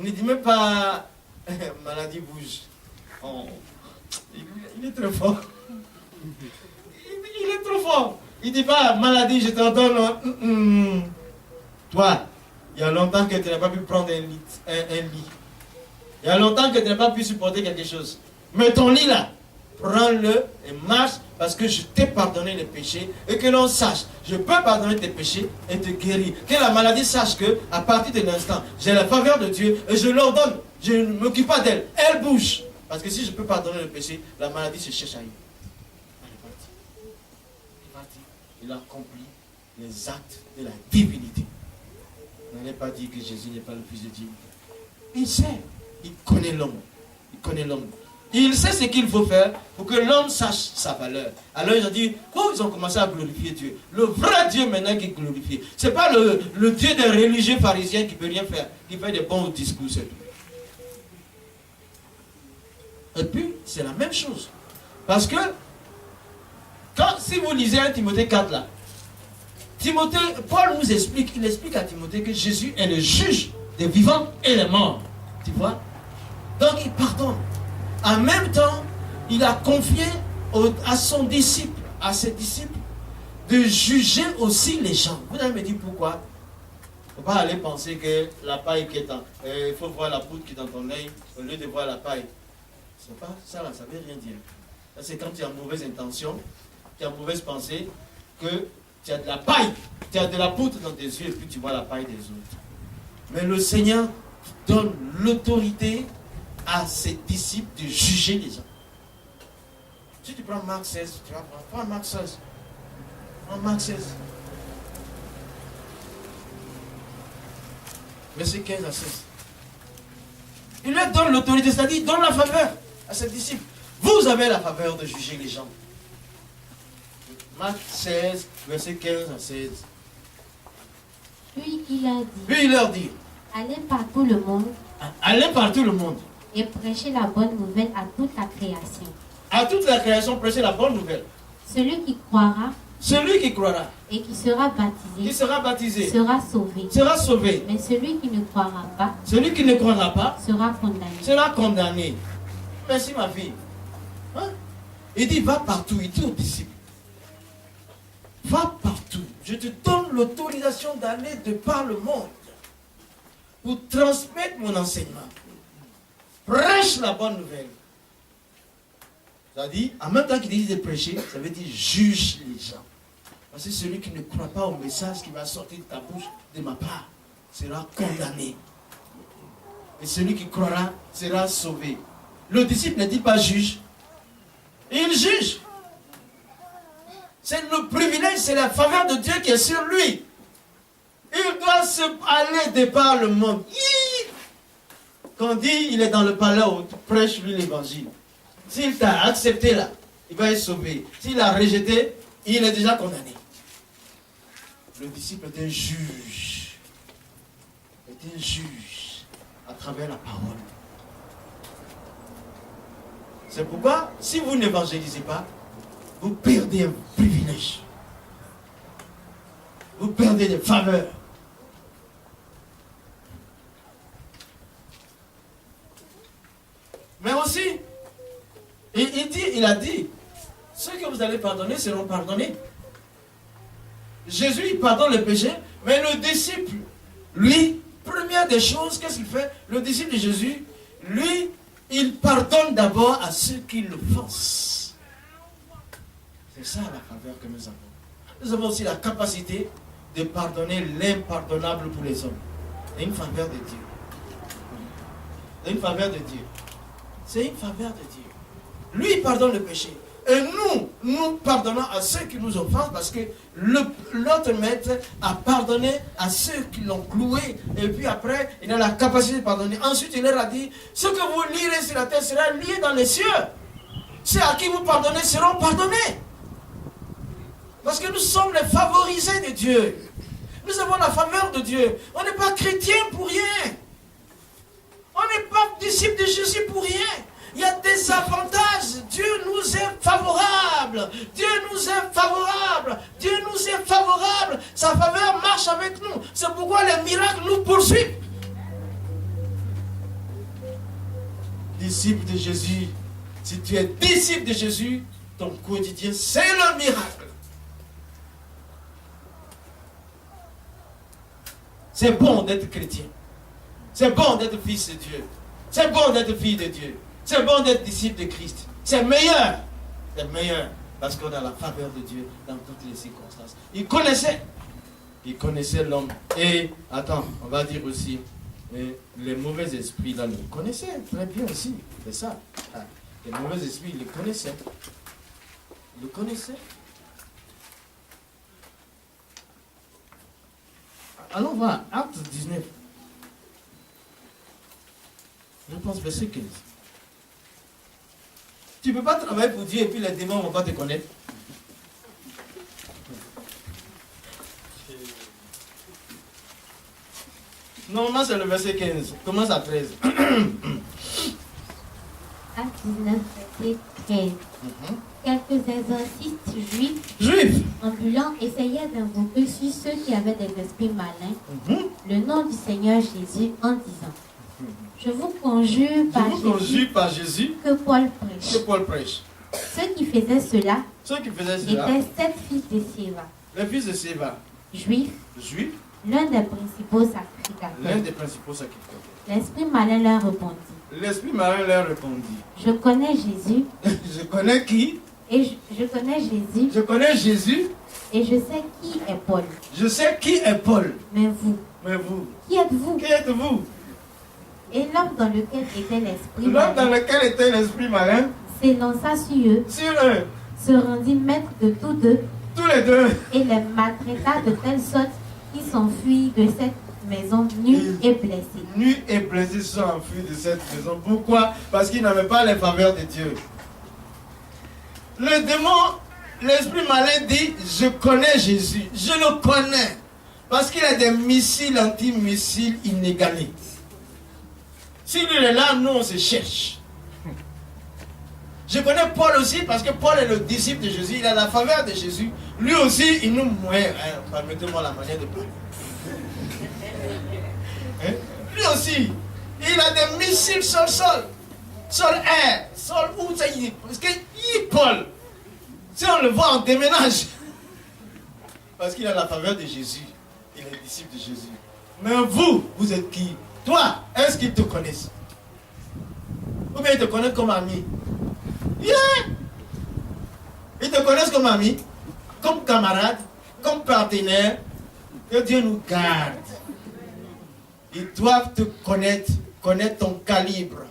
Il ne dit même pas, maladie bouge. Oh, il est trop fort. Il est trop fort. Il ne dit pas, maladie, je t'entends. Toi, il y a longtemps que tu n'as pas pu prendre un lit. Il y a longtemps que tu n'as pas pu supporter quelque chose. Mais ton lit là, prends-le et marche parce que je t'ai pardonné les péchés et que l'on sache, je peux pardonner tes péchés et te guérir. Que la maladie sache que à partir de l'instant, j'ai la faveur de Dieu et je l'ordonne. Je ne m'occupe pas d'elle. Elle bouge. Parce que si je peux pardonner le péché, la maladie se cherche ailleurs. Elle est partie. Elle est partie. Il a accompli les actes de la divinité. N'allez pas dire que Jésus n'est pas le Fils de Dieu. Il sait. Il connaît l'homme. Il connaît l'homme. Il sait ce qu'il faut faire pour que l'homme sache sa valeur. Alors ils ont dit, oh, ils ont commencé à glorifier Dieu. Le vrai Dieu maintenant qui est glorifié. Ce n'est pas le Dieu des religieux pharisiens qui ne peut rien faire, qui fait des bons discours, c'est tout. Et puis, c'est la même chose. Parce que, si vous lisez 1 Timothée 4 là, Paul nous explique, il explique à Timothée que Jésus est le juge des vivants et des morts. Tu vois? Donc il pardonne. En même temps, il a confié à ses disciples, de juger aussi les gens. Vous allez me dire pourquoi? Il ne faut pas aller penser que la paille qui est il faut voir la poudre qui est dans ton œil au lieu de voir la paille. C'est pas ça, là, ça ne veut rien dire. C'est quand tu as mauvaise intention, tu as mauvaise pensée, que tu as de la paille Tu as de la poutre dans tes yeux et puis tu vois la paille des autres. Mais le Seigneur donne l'autorité à ses disciples de juger les gens. Si tu prends Marc 16, tu vas prendre Marc 16. Prends Marc 16. Verset 15 à 16. Il leur donne l'autorité, c'est-à-dire il donne la faveur à ses disciples. Vous avez la faveur de juger les gens. Marc 16, verset 15 à 16. Puis il a dit. Puis il leur dit. Allez partout le monde. Allez partout le monde. Et prêchez la bonne nouvelle à toute la création. À toute la création, prêchez la bonne nouvelle. Celui qui croira. Celui qui croira. Et qui sera baptisé. Qui sera baptisé. Sera sauvé. Sera sauvé. Mais celui qui ne croira pas. Celui qui ne croira pas. Sera condamné. Sera condamné. Merci ma fille. Hein? Il dit va partout. Il dit aux disciples. Va partout. Je te donne l'autorisation d'aller de par le monde pour transmettre mon enseignement. Prêche la bonne nouvelle. Ça dit, en même temps qu'il dit de prêcher, ça veut dire juge les gens. Parce que celui qui ne croit pas au message qui va sortir de ta bouche, de ma part, sera condamné. Et celui qui croira sera sauvé. Le disciple ne dit pas juge. Il juge. C'est le privilège, c'est la faveur de Dieu qui est sur lui. Il doit se aller de par le monde. Quand on dit il est dans le palais, prêche-lui l'évangile. S'il t'a accepté là, il va être sauvé. S'il a rejeté, il est déjà condamné. Le disciple est un juge. Est un juge à travers la parole. C'est pourquoi, si vous n'évangélisez pas, vous perdez un privilège. Vous perdez des faveurs. Mais aussi, il a dit, ceux que vous allez pardonner seront pardonnés. Jésus, il pardonne le péché, mais le disciple, lui, première des choses, qu'est-ce qu'il fait? Le disciple de Jésus, lui, il pardonne d'abord à ceux qui le forcent. C'est ça la faveur que nous avons. Nous avons aussi la capacité de pardonner l'impardonnable pour les hommes. C'est une faveur de Dieu. C'est une faveur de Dieu. C'est une faveur de Dieu. Lui, il pardonne le péché. Et nous pardonnons à ceux qui nous offensent parce que l'autre maître a pardonné à ceux qui l'ont cloué. Et puis après, il a la capacité de pardonner. Ensuite, il leur a dit, ce que vous lirez sur la terre sera lié dans les cieux. Ceux à qui vous pardonnez seront pardonnés. Parce que nous sommes les favorisés de Dieu. Nous avons la faveur de Dieu. On n'est pas chrétien pour rien. On n'est pas disciple de Jésus pour rien. Il y a des avantages. Dieu nous est favorable. Dieu nous est favorable. Dieu nous est favorable. Sa faveur marche avec nous. C'est pourquoi les miracles nous poursuivent. Disciple de Jésus. Si tu es disciple de Jésus, ton quotidien, c'est le miracle. C'est bon d'être chrétien. C'est bon d'être fils de Dieu. C'est bon d'être fille de Dieu. C'est bon d'être disciple de Christ. C'est meilleur. C'est meilleur. Parce qu'on a la faveur de Dieu dans toutes les circonstances. Il connaissait l'homme. Et, attends, on va dire aussi, les mauvais esprits, là, il connaissait très bien aussi. C'est ça. Les mauvais esprits, il les connaissait. Il le connaissait. Allons voir, Acte 19. Je pense verset 15. Tu ne peux pas travailler pour Dieu et puis les démons ne vont pas te connaître. Normalement, c'est le verset 15. Commence à 13. Acte 19, verset 13. Quelques exorcistes juifs ambulants essayaient d'invoquer sur ceux qui avaient des esprits malins le nom du Seigneur Jésus en disant: Je vous conjure par Jésus que Paul prêche. Ceux qui faisaient cela étaient 7 fils de Séva. Les fils de Séva. Juifs. L'un des principaux sacrificateurs. L'esprit malin leur répondit. Je connais Jésus. Je connais qui? Et je connais Jésus. Je connais Jésus. Et je sais qui est Paul. Je sais qui est Paul. Mais vous. Mais vous. Qui êtes-vous? Qui êtes-vous? Et l'homme dans lequel était l'esprit malin. L'homme dans lequel était l'esprit malin. S'élança sur eux. Sur eux. Se rendit maître de tous deux. Tous les deux. Et les maltraita de telle sorte qu'ils s'enfuirent de cette maison nus et blessés. Nus et blessés sont enfuis de cette maison. Pourquoi? Parce qu'ils n'avaient pas les faveurs de Dieu. Le démon, l'esprit malin dit, je connais Jésus. Je le connais. Parce qu'il a des missiles anti-missiles inégalés. Si lui est là, nous on se cherche. Je connais Paul aussi parce que Paul est le disciple de Jésus. Il a la faveur de Jésus. Lui aussi, il nous mouille. Permettez-moi la manière de parler. Lui aussi, il a des missiles sur le sol. Sur l'air. Sol où ça y est. Parce que Paul, si on le voit, on déménage. Parce qu'il a la faveur de Jésus. Il est disciple de Jésus. Mais vous, vous êtes qui? Toi, est-ce qu'ils te connaissent? Ou bien ils te connaissent comme ami? Yeah! Ils te connaissent comme ami, comme camarade, comme partenaire. Que Dieu nous garde. Ils doivent te connaître ton calibre.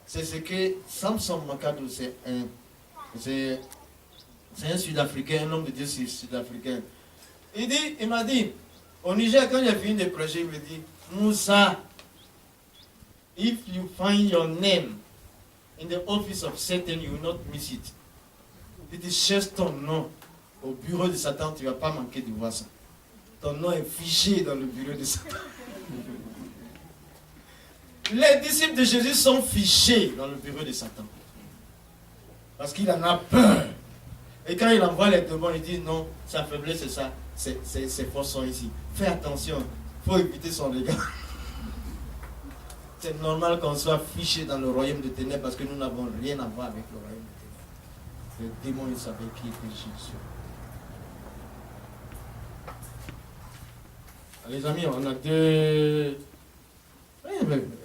C'est ce que Samson Makado, c'est un Sud-Africain, un homme de Dieu sud-africain. Il m'a dit, au Niger, quand il a fini de prêcher, il me dit, Moussa, if you find your name in the office of Satan, you will not miss it. Il dit, cherche ton nom au bureau de Satan, tu ne vas pas manquer de voir ça. Ton nom est fiché dans le bureau de Satan. Les disciples de Jésus sont fichés dans le bureau de Satan. Parce qu'il en a peur. Et quand il envoie les démons, il dit non, sa faiblesse c'est ça, ses forces sont ici. Fais attention, il faut éviter son regard. C'est normal qu'on soit fiché dans le royaume de ténèbres parce que nous n'avons rien à voir avec le royaume de ténèbres. Les démons, ils savaient qui était Jésus. Les amis, on a deux...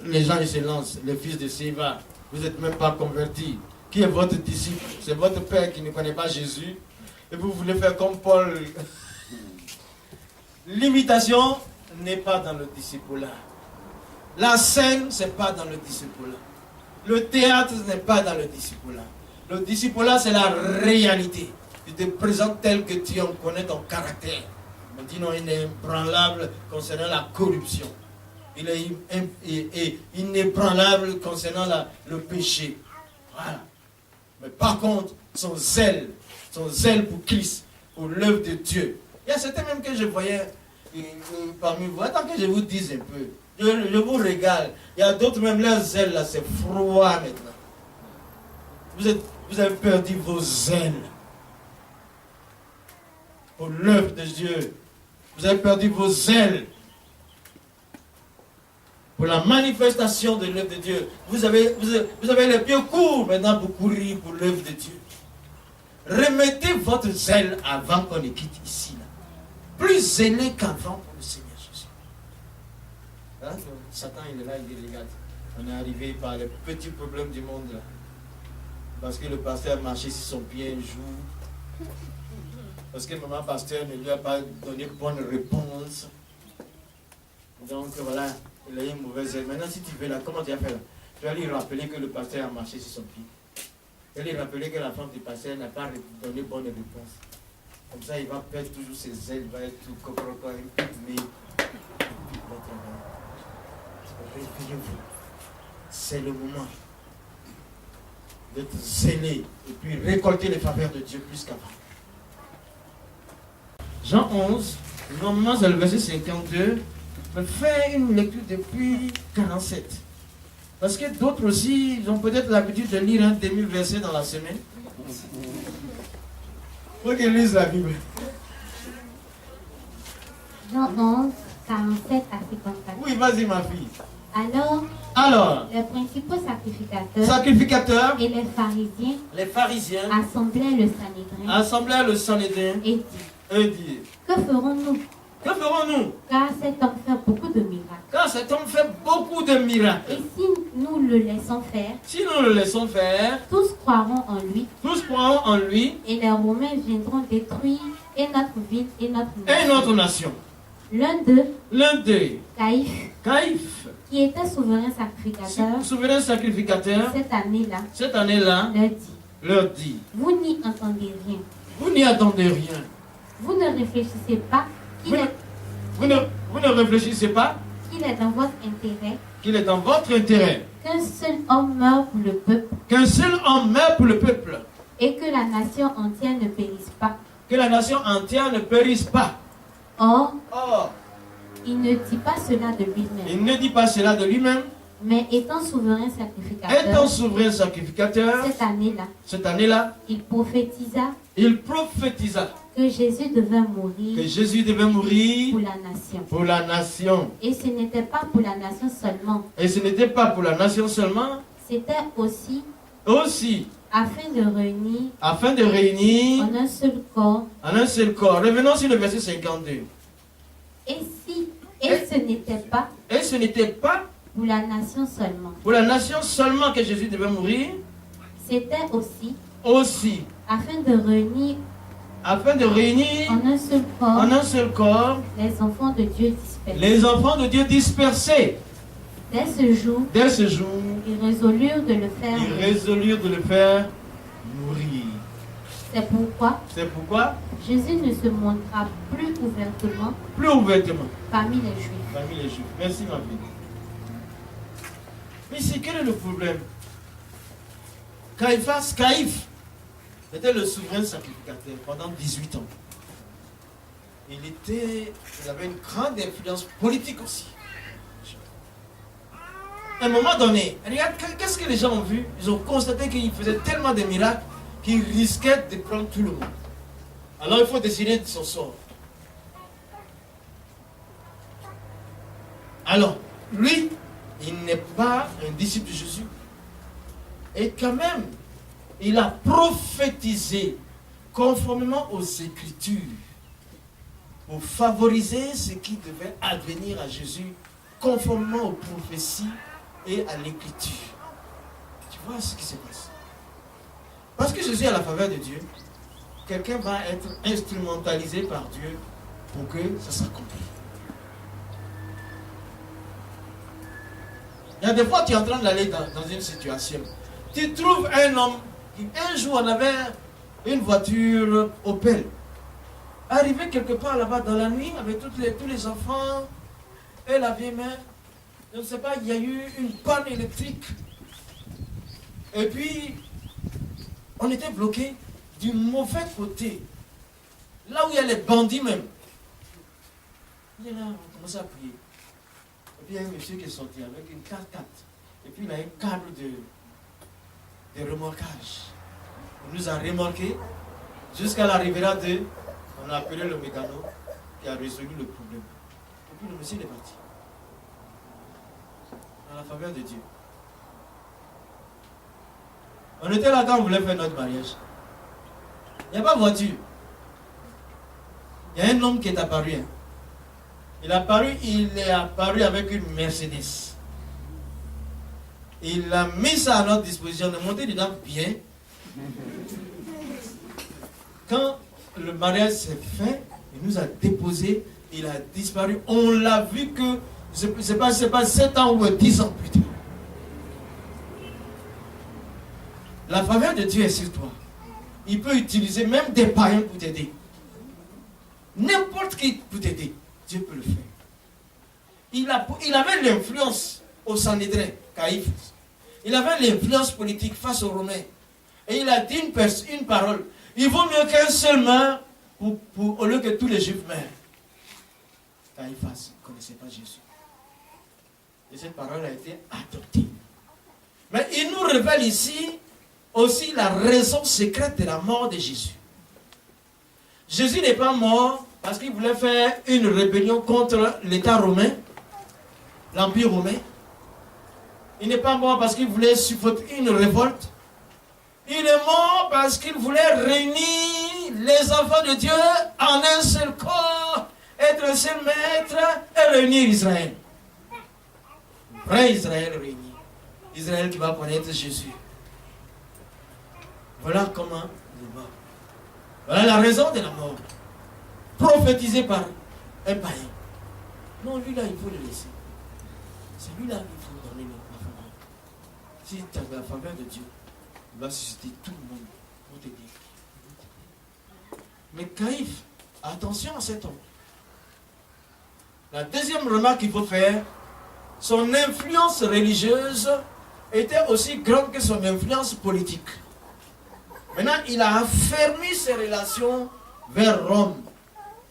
Les gens ils se lancent, le fils de Séva, vous n'êtes même pas convertis. Qui est votre disciple? C'est votre père qui ne connaît pas Jésus. Et vous voulez faire comme Paul. L'imitation n'est pas dans le discipulat. La scène, ce n'est pas dans le discipulat. Le théâtre n'est pas dans le discipulat. Le discipulat, c'est la réalité. Tu te présentes tel que tu en connais ton caractère. On dit non, il est ébranlable concernant la corruption. Il est inébranlable concernant le péché. Voilà. Mais par contre, son zèle pour Christ, pour l'œuvre de Dieu. Il y a certains même que je voyais parmi vous. Attends que je vous dise un peu. Je vous régale. Il y a d'autres même, leur zèle là, c'est froid maintenant. Vous avez perdu vos ailes pour l'œuvre de Dieu. Vous avez perdu vos ailes pour la manifestation de l'œuvre de Dieu. Vous avez les pieds courts maintenant pour courir pour l'œuvre de Dieu. Remettez votre zèle avant qu'on ne quitte ici. Là. Plus zélé qu'avant pour le Seigneur Jésus. Hein? Satan il est là, il dit regarde, on est arrivé par les petits problèmes du monde là. Parce que le pasteur a marché sur son pied un jour. Parce que maman pasteur ne lui a pas donné bonne réponse. Donc voilà. Il a eu une mauvaise aile. Maintenant, si tu veux là, comment tu vas faire là? Tu vas lui rappeler que le pasteur a marché sur son pied. Tu vas lui rappeler que la femme du pasteur n'a pas donné bonne réponse. Comme ça, il va perdre toujours ses ailes, il va être tout coco-coco, mais réveillez-vous. C'est le moment d'être zélé et puis récolter les faveurs de Dieu plus qu'avant. Jean 11, normalement c'est le verset 52. Mais fais une lecture depuis 47. Parce que d'autres aussi, ils ont peut-être l'habitude de lire un demi-verset dans la semaine. Faut qu'ils lisent la Bible. Jean 11, 47 à 54. Oui, vas-y ma fille. Alors, les principaux sacrificateurs et les pharisiens assemblaient le Sanhédrin et dit, que ferons-nous? Car cet homme fait beaucoup de miracles. Et si nous le laissons faire, tous croiront en lui. Et les Romains viendront détruire et notre ville et et notre nation. L'un d'eux, Caïphe, qui était souverain sacrificateur, cette année-là, leur dit, vous n'y entendez rien. Vous n'y attendez rien. Vous ne réfléchissez pas vous ne réfléchissez pas qu'il est dans votre intérêt. Qu'il est dans votre intérêt. Qu'un seul homme meurt pour le peuple. Qu'un seul homme meurt pour le peuple. Et que la nation entière ne périsse pas. Que la nation entière ne périsse pas. Or, il ne dit pas cela de lui-même. Il ne dit pas cela de lui-même. Mais étant souverain sacrificateur, cette année-là, il prophétisa que Jésus devait mourir pour la nation. Et ce n'était pas pour la nation seulement. C'était aussi afin de réunir en un seul corps. Revenons sur le verset 52. Et ce n'était pas pour la nation seulement. Pour la nation seulement que Jésus devait mourir. C'était aussi afin de réunir en un seul corps les enfants de Dieu dispersés. Dès ce jour, ils résolurent de le faire mourir. C'est pourquoi Jésus ne se montra plus ouvertement parmi les Juifs. Merci ma vie. Mais ici, quel est le problème? Caïphe était le souverain sacrificateur pendant 18 ans. Il avait une grande influence politique aussi. À un moment donné, regarde, qu'est-ce que les gens ont vu? Ils ont constaté qu'il faisait tellement de miracles qu'il risquait de prendre tout le monde. Alors il faut décider de son sort. Alors, lui, il n'est pas un disciple de Jésus. Et quand même, il a prophétisé conformément aux Écritures pour favoriser ce qui devait advenir à Jésus conformément aux prophéties et à l'Écriture. Tu vois ce qui se passe? Parce que Jésus est à la faveur de Dieu, quelqu'un va être instrumentalisé par Dieu pour que ça s'accomplisse. Il y a des fois, tu es en train d'aller dans une situation. Tu trouves un homme qui, un jour, on avait une voiture Opel. Arrivé quelque part là-bas dans la nuit, avec tous les enfants et la vieille mère, je ne sais pas, il y a eu une panne électrique. Et puis, on était bloqué du mauvais côté. Là où il y a les bandits même. Il est là, on commence à prier. Et puis il y a un monsieur qui est sorti avec une 4x4. Et puis il a un câble de remorquage. Il nous a remorqué jusqu'à l'arrivée de... On a appelé le mécano qui a résolu le problème. Et puis le monsieur est parti. À la faveur de Dieu. On était là quand on voulait faire notre mariage. Il n'y a pas de voiture. Il y a un homme qui est apparu. Il est apparu avec une Mercedes. Il a mis ça à notre disposition, de monter dedans bien. Quand le mariage s'est fait, il nous a déposé, il a disparu. On l'a vu que c'est pas 7 ans ou 10 ans plus tard. La faveur de Dieu est sur toi. Il peut utiliser même des païens pour t'aider. N'importe qui peut t'aider. Dieu peut le faire. Il avait l'influence au Sanhédrin, Caïphe. Il avait l'influence politique face aux Romains. Et il a dit une parole. Il vaut mieux qu'un seul meure au lieu que tous les Juifs meurent. Caïphe ne connaissait pas Jésus. Et cette parole a été adoptée. Mais il nous révèle ici aussi la raison secrète de la mort de Jésus. Jésus n'est pas mort parce qu'il voulait faire une rébellion contre l'État romain, l'Empire romain. Il n'est pas mort parce qu'il voulait suffoquer une révolte. Il est mort parce qu'il voulait réunir les enfants de Dieu en un seul corps, être un seul maître et réunir Israël. Vrai Israël réuni. Israël qui va connaître Jésus. Voilà comment il est mort. Voilà la raison de la mort. prophétisé par un païen. Non, lui là, il faut le laisser. C'est lui là qu'il faut donner la faveur. Si tu as la faveur de Dieu, il va susciter tout le monde pour t'aider. Mais Caïphe, attention à cet homme. La deuxième remarque qu'il faut faire, son influence religieuse était aussi grande que son influence politique. Maintenant, il a affermi ses relations vers Rome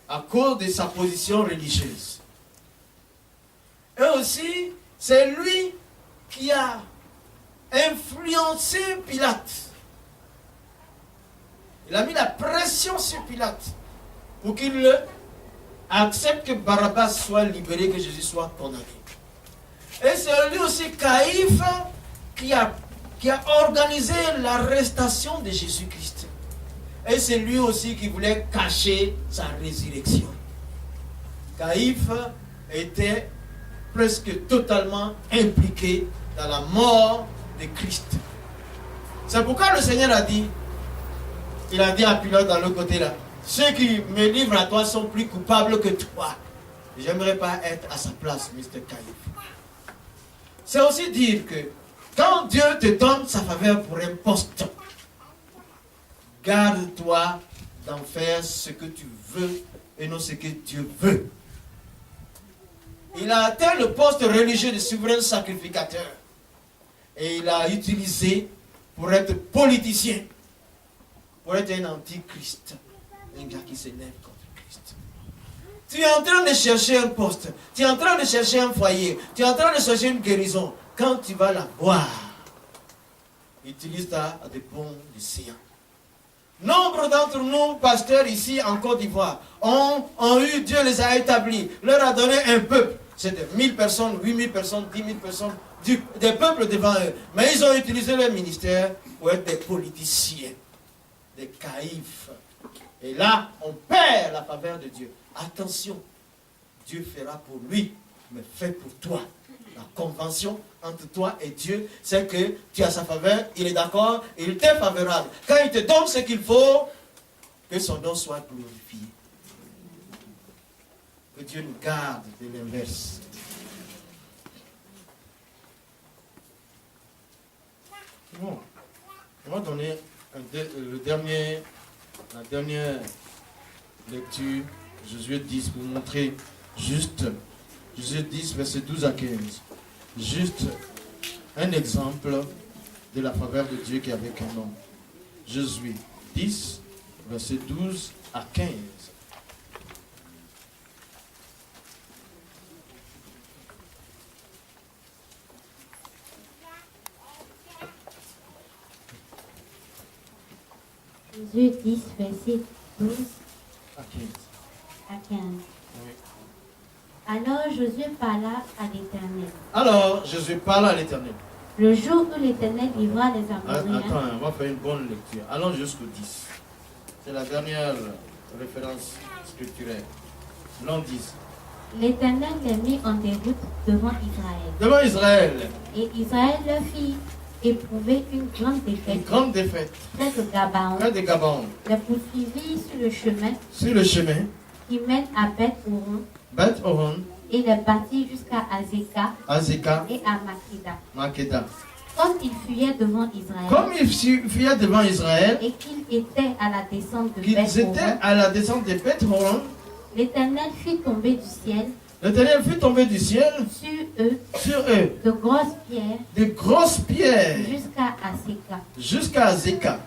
à cause de sa position religieuse. Et aussi, c'est lui qui a influencé Pilate. Il a mis la pression sur Pilate pour qu'il accepte que Barabbas soit libéré, que Jésus soit condamné. Et c'est lui aussi, Caïphe, qui a organisé l'arrestation de Jésus-Christ. Et c'est lui aussi qui voulait cacher sa résurrection. Caïphe était presque totalement impliqué dans la mort de Christ. C'est pourquoi le Seigneur a dit, il a dit à Pilate dans l'autre côté là, ceux qui me livrent à toi sont plus coupables que toi. J'aimerais pas être à sa place, Mr. Caïphe. C'est aussi dire que quand Dieu te donne sa faveur pour un poste, garde-toi d'en faire ce que tu veux et non ce que Dieu veut. Il a atteint le poste religieux de souverain sacrificateur et il a utilisé pour être politicien, pour être un antichrist, un gars qui s'élève contre Christ. Tu es en train de chercher un poste, tu es en train de chercher un foyer, tu es en train de chercher une guérison. Quand tu vas la voir, utilise-la à des bons escients. Nombre d'entre nous, pasteurs ici en Côte d'Ivoire, ont eu, Dieu les a établis, leur a donné un peuple. C'était 1000 personnes, 8000 personnes, 10 000 personnes, des peuples devant eux. Mais ils ont utilisé leur ministère pour être des politiciens, des caïphes. Et là, on perd la faveur de Dieu. Attention, Dieu fera pour lui, mais fait pour toi. La convention entre toi et Dieu, c'est que tu as sa faveur, il est d'accord, il t'est favorable. Quand il te donne ce qu'il faut, que son nom soit glorifié. Que Dieu nous garde de l'inverse. Bon, on va donner la dernière lecture, Josué 10, pour montrer juste, Josué 10, verset 12 à 15. Juste un exemple de la faveur de Dieu qui est avec un homme. Josué 10, verset 12 à 15. Josué 10, verset 12 à 15. À 15. Oui. Alors Josué parla à l'Éternel. Alors Josué parla à l'Éternel. Le jour où l'Éternel livra les Amoréens. Attends, on va faire une bonne lecture. Allons jusqu'au 10. C'est la dernière référence scripturaire. L'an 10. L'Éternel les mit en déroute devant Israël. Devant Israël. Et Israël leur fit éprouver une grande défaite. Une grande défaite. Près de Gabaon. Près de Gabaon. Les poursuivit sur le chemin. Sur le chemin. Qui mène à Beth-Horon. Beth-Horon. Et les battit jusqu'à Azeka. Azeka. Et à Makeda. Makeda. Comme ils fuyaient devant Israël. Comme ils fuyaient devant Israël. Et qu'ils étaient à la descente de Beth-Horon. Qu'ils étaient à la descente de Beth-Horon. L'Éternel fit tomber du ciel. L'Éternel fit tomber du ciel sur eux de grosses pierres. De grosses pierres. Jusqu'à Azeka. Jusqu'à Azeka.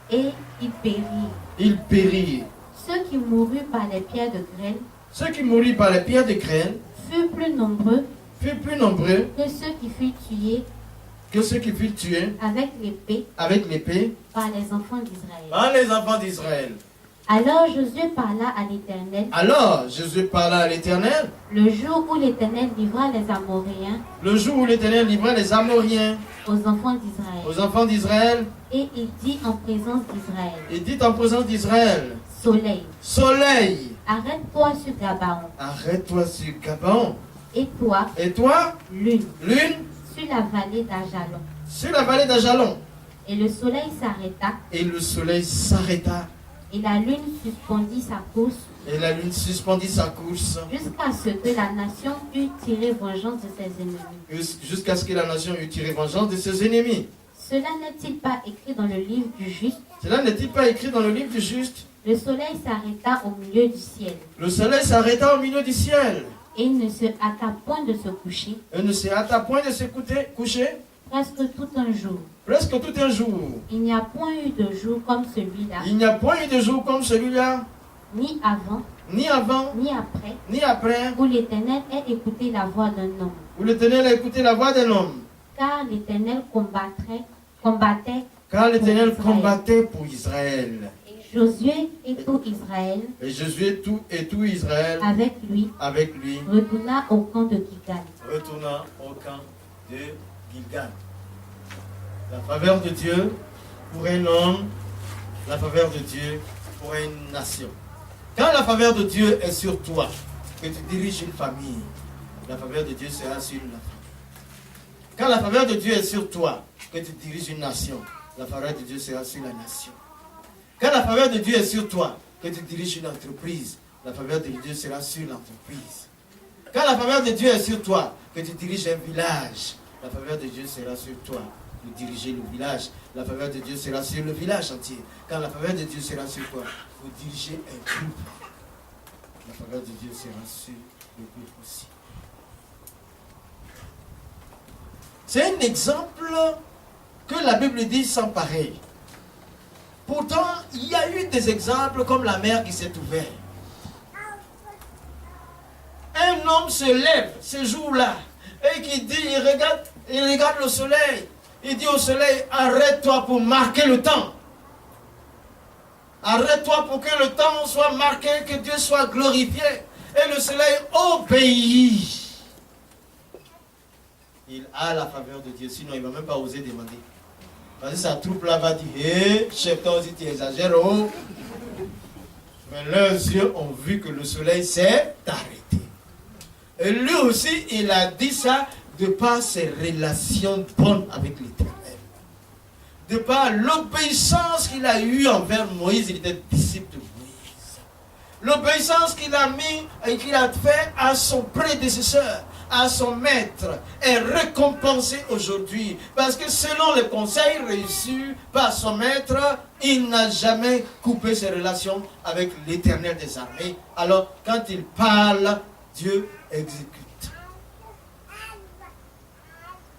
Et ils périrent. Ils périrent. Ceux qui moururent par les pierres de grêle. Ceux qui moururent par les pierres de grêle. Furent plus nombreux. Que ceux qui furent tués. Que ceux qui furent tués. Avec l'épée. Avec l'épée. Par les enfants d'Israël. Par les enfants d'Israël. Alors Josué parla à l'Éternel. Alors Josué parla à l'Éternel. Le jour où l'Éternel livra les Amoréens. Le jour où l'Éternel livra les Amoriens. Aux enfants d'Israël. Aux enfants d'Israël. Et il dit en présence d'Israël. Il dit en présence d'Israël. Soleil. Soleil. Arrête-toi sur Gabaon. Arrête-toi sur Gabaon. Et toi. Et toi. Lune. Lune. Sur la vallée d'Ajalon. Sur la vallée d'Ajalon. Et le soleil s'arrêta. Et le soleil s'arrêta. Et la lune suspendit sa course. Et la lune suspendit sa course. Jusqu'à ce que la nation eût tiré vengeance de ses ennemis. Jusqu'à ce que la nation eût tiré vengeance de ses ennemis. Cela n'est-il pas écrit dans le livre du juste? Cela n'est-il pas écrit dans le livre du juste? Le soleil s'arrêta au milieu du ciel. Le soleil s'arrêta au milieu du ciel. Et il ne se hâta point de se coucher. Il ne se hâta point de se coucher. Presque tout un jour. Presque tout un jour. Il n'y a point eu de jour comme celui-là. Il n'y a point eu de jour comme celui-là. Ni avant. Ni avant. Ni après. Ni après. Où l'Éternel ait écouté la voix d'un homme. Où l'Éternel a écouté la voix d'un homme. Car l'Éternel combattait. Car l'Éternel combattait pour Israël. Et Josué et tout Israël. Et Josué et tout Israël. Avec lui. Retourna au camp de Gilgal. Retourna au camp de Gilgal. La faveur de Dieu pour un homme, la faveur de Dieu pour une nation. Quand la faveur de Dieu est sur toi, que tu diriges une famille, la faveur de Dieu sera sur la famille. Quand la faveur de Dieu est sur toi, que tu diriges une nation, la faveur de Dieu sera sur la nation. Quand la faveur de Dieu est sur toi, que tu diriges une entreprise, la faveur de Dieu sera sur l'entreprise. Quand la faveur de Dieu est sur toi, que tu diriges un village, la faveur de Dieu sera sur toi. De diriger le village, la faveur de Dieu sera sur le village entier. Quand la faveur de Dieu sera sur toi, vous dirigez un groupe. La faveur de Dieu sera sur le groupe aussi. C'est un exemple que la Bible dit sans pareil. Pourtant, il y a eu des exemples comme la mer qui s'est ouverte. Un homme se lève ce jour-là et qui dit, il regarde le soleil. Il dit au soleil, arrête-toi pour marquer le temps. Arrête-toi pour que le temps soit marqué, que Dieu soit glorifié. Et le soleil obéit. Il a la faveur de Dieu, sinon il ne va même pas oser demander. Parce que sa troupe là va dire, hé, chef, toi aussi tu exagères. Oh. Mais leurs yeux ont vu que le soleil s'est arrêté. Et lui aussi, il a dit ça de par ses relations bonnes avec l'Éternel. De par l'obéissance qu'il a eue envers Moïse, il était disciple de Moïse. L'obéissance qu'il a mis et qu'il a fait à son prédécesseur, à son maître, est récompensée aujourd'hui. Parce que selon les conseils reçus par son maître, il n'a jamais coupé ses relations avec l'Éternel des armées. Alors, quand il parle, Dieu exécute.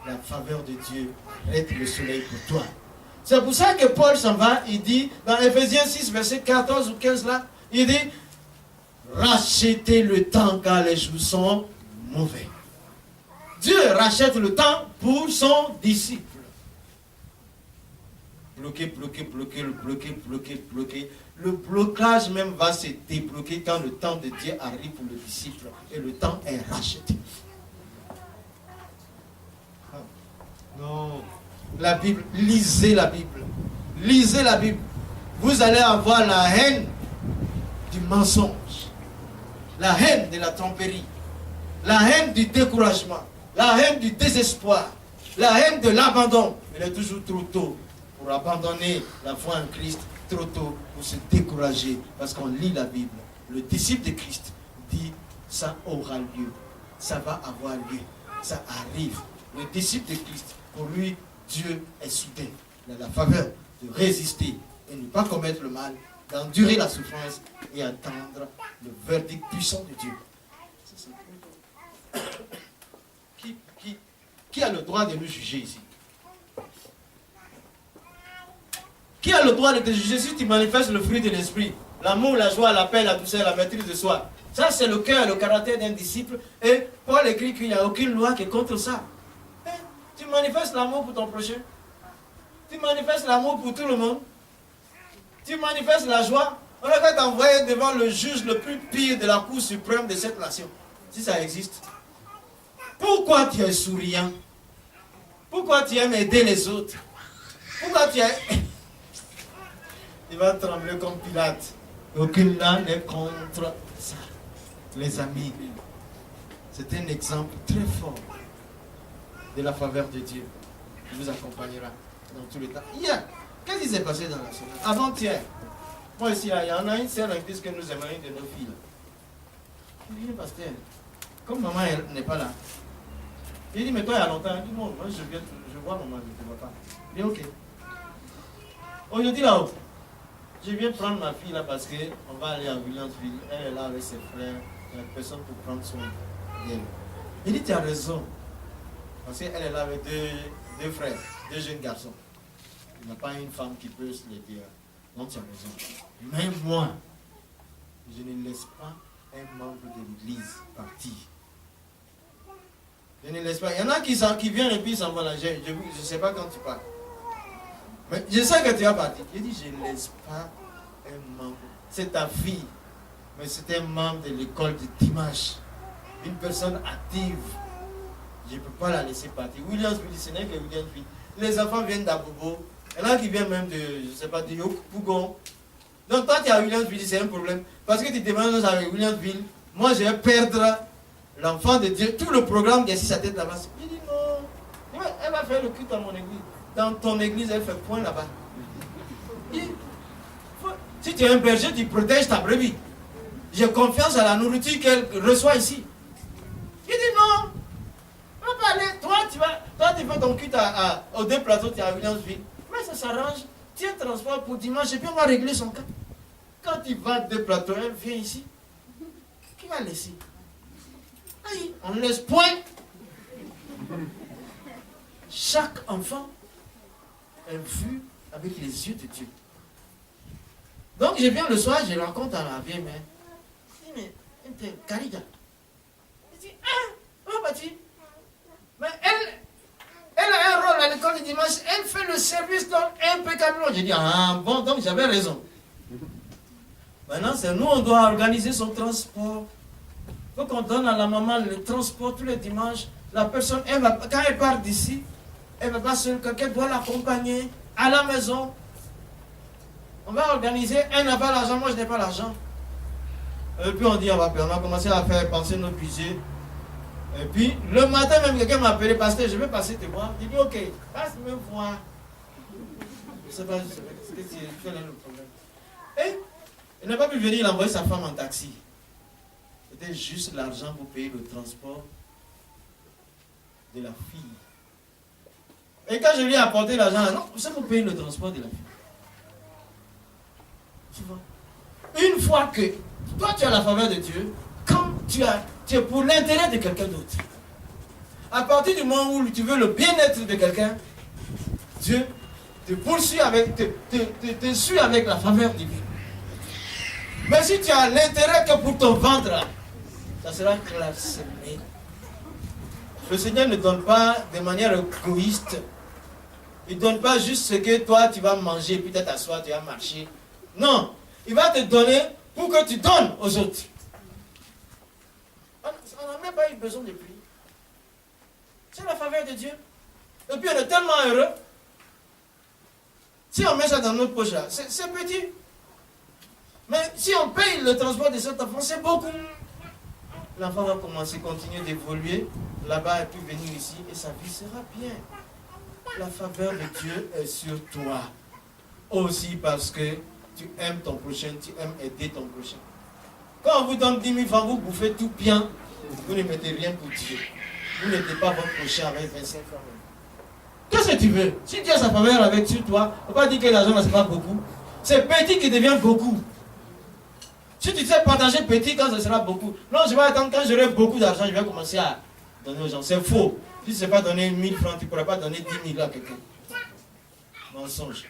La faveur de Dieu arrête le soleil pour toi. C'est pour ça que Paul s'en va, il dit, dans Ephésiens 6, verset 14 ou 15 là, il dit, rachetez le temps car les jours sont mauvais. Dieu rachète le temps pour son disciple. Bloquer. Le blocage même va se débloquer quand le temps de Dieu arrive pour le disciple et le temps est racheté. Non. La Bible, lisez la Bible. Lisez la Bible. Vous allez avoir la haine du mensonge, la haine de la tromperie, la haine du découragement, la haine du désespoir, la haine de l'abandon. Il est toujours trop tôt pour abandonner la foi en Christ, trop tôt pour se décourager parce qu'on lit la Bible. Le disciple de Christ dit ça aura lieu, ça va avoir lieu, ça arrive. Le disciple de Christ, pour lui, Dieu est soudé. Il a la faveur de résister et ne pas commettre le mal, d'endurer la souffrance et attendre le verdict puissant de Dieu. Qui a le droit de nous juger ici? Qui a le droit de te juger si tu manifestes le fruit de l'esprit? L'amour, la joie, la paix, la douceur, la maîtrise de soi. Ça, c'est le cœur, le caractère d'un disciple. Et Paul écrit qu'il n'y a aucune loi qui est contre ça. Tu manifestes l'amour pour ton prochain. Tu manifestes l'amour pour tout le monde. Tu manifestes la joie. On va t'envoyer devant le juge le plus pire de la Cour suprême de cette nation. Si ça existe. Pourquoi tu es souriant? Pourquoi tu aimes aider les autres? Pourquoi tu es... Il va trembler comme Pilate. Aucune loi n'est contre ça. Les amis, c'est un exemple très fort de la faveur de Dieu qui vous accompagnera dans tous les temps. Hier, qu'est-ce qui s'est passé dans la semaine? Avant-hier, Moi ici, il y en a une seule église que nous aimons, une de nos filles. Je dis, pasteur, comme maman n'est pas là. Il dit, mais toi, il y a longtemps. Il dit, non, moi je vois maman, je ne te vois pas. Il dit, ok. Aujourd'hui, là-haut, je viens prendre ma fille là parce qu'on va aller à Williamsville. Elle est là avec ses frères. Il n'y a personne pour prendre soin d'elle. Il dit, tu as raison. Parce qu'elle est là avec deux frères, deux jeunes garçons. Il n'y a pas une femme qui peut se l'aider. Donc tu as raison. Même moi, je ne laisse pas un membre de l'église partir. Je ne laisse pas. Il y en a qui viennent et puis ils s'en vont là. Je ne sais pas quand tu pars. Mais je sais que tu vas partir. Je dis, je ne laisse pas un membre. C'est ta fille. Mais c'est un membre de l'école de dimanche. Une personne active. Je ne peux pas la laisser partir. Williamsville, ce n'est que Williamsville. Les enfants viennent d'Abobo. Il y en a qui viennent même de, je ne sais pas, de Yopougon. Donc toi, tu es à Williamsville, c'est un problème. Parce que tu te demandes avec Williamsville, moi je vais perdre l'enfant de Dieu. Tout le programme qui est sur sa tête là-bas. Il dit non. Elle va faire le culte à mon église. Dans ton église, elle fait point là-bas. Si tu es un berger, tu protèges ta brebis. J'ai confiance à la nourriture qu'elle reçoit ici. Il dit non. On va pas aller. Toi, tu fais ton culte aux deux plateaux, tu es à Williamsville. Mais ça s'arrange. Tu es transport pour dimanche et puis on va régler son cas. Quand il va à deux plateaux, elle vient ici. Qui va laisser? Aïe, on ne laisse point. Chaque enfant est vu avec les yeux de Dieu. Donc je viens le soir, je rencontre à la vieille mère. Je dis, mais, Karida. Je dis, Bati. Mais elle a un rôle à l'école du dimanche, elle fait le service impeccablement. J'ai dit, bon, donc j'avais raison. Maintenant, c'est nous, on doit organiser son transport. Il faut qu'on donne à la maman le transport tous les dimanches. La personne, quand elle part d'ici, elle va pas seule, quelqu'un doit l'accompagner à la maison. On va organiser, elle n'a pas l'argent, moi je n'ai pas l'argent. Et puis on dit, on va commencer à faire penser nos budgets. Et puis, le matin même, quelqu'un m'a appelé, pasteur, je vais passer te voir. Il dit, ok, passe me voir. Je ne sais pas, quel est le problème. Et il n'a pas pu venir, il a envoyé sa femme en taxi. C'était juste l'argent pour payer le transport de la fille. Et quand je lui ai apporté l'argent, non, c'est pour payer le transport de la fille. Tu vois? Une fois que toi tu as la faveur de Dieu, quand tu es pour l'intérêt de quelqu'un d'autre. À partir du moment où tu veux le bien-être de quelqu'un, Dieu te poursuit te suit avec la faveur divine. Mais si tu as l'intérêt que pour ton ventre, ça sera clairsemé. Le Seigneur ne donne pas de manière égoïste. Il ne donne pas juste ce que toi tu vas manger, puis tu t'assois, tu vas marcher. Non, il va te donner pour que tu donnes aux autres. On n'a même pas eu besoin de prier. C'est la faveur de Dieu. Et puis on est tellement heureux. Si on met ça dans notre poche là, c'est petit. Mais si on paye le transport de cet enfant, c'est beaucoup. L'enfant va continuer d'évoluer là-bas et puis venir ici et sa vie sera bien. La faveur de Dieu est sur toi. Aussi parce que tu aimes ton prochain, tu aimes aider ton prochain. Quand on vous donne 10 000 francs, vous bouffez tout bien, vous ne mettez rien pour Dieu. Vous n'aidez pas votre prochain avec 25 francs. Qu'est-ce que tu veux? Si Dieu a sa faveur avec toi, on ne peut pas dire que l'argent ne c'est pas beaucoup. C'est petit qui devient beaucoup. Si tu sais partager petit quand ce sera beaucoup. Non, je vais attendre quand j'aurai beaucoup d'argent, je vais commencer à donner aux gens. C'est faux. Si tu ne sais pas donner 1000 francs, tu ne pourras pas donner 10 000 à quelqu'un. Mensonge.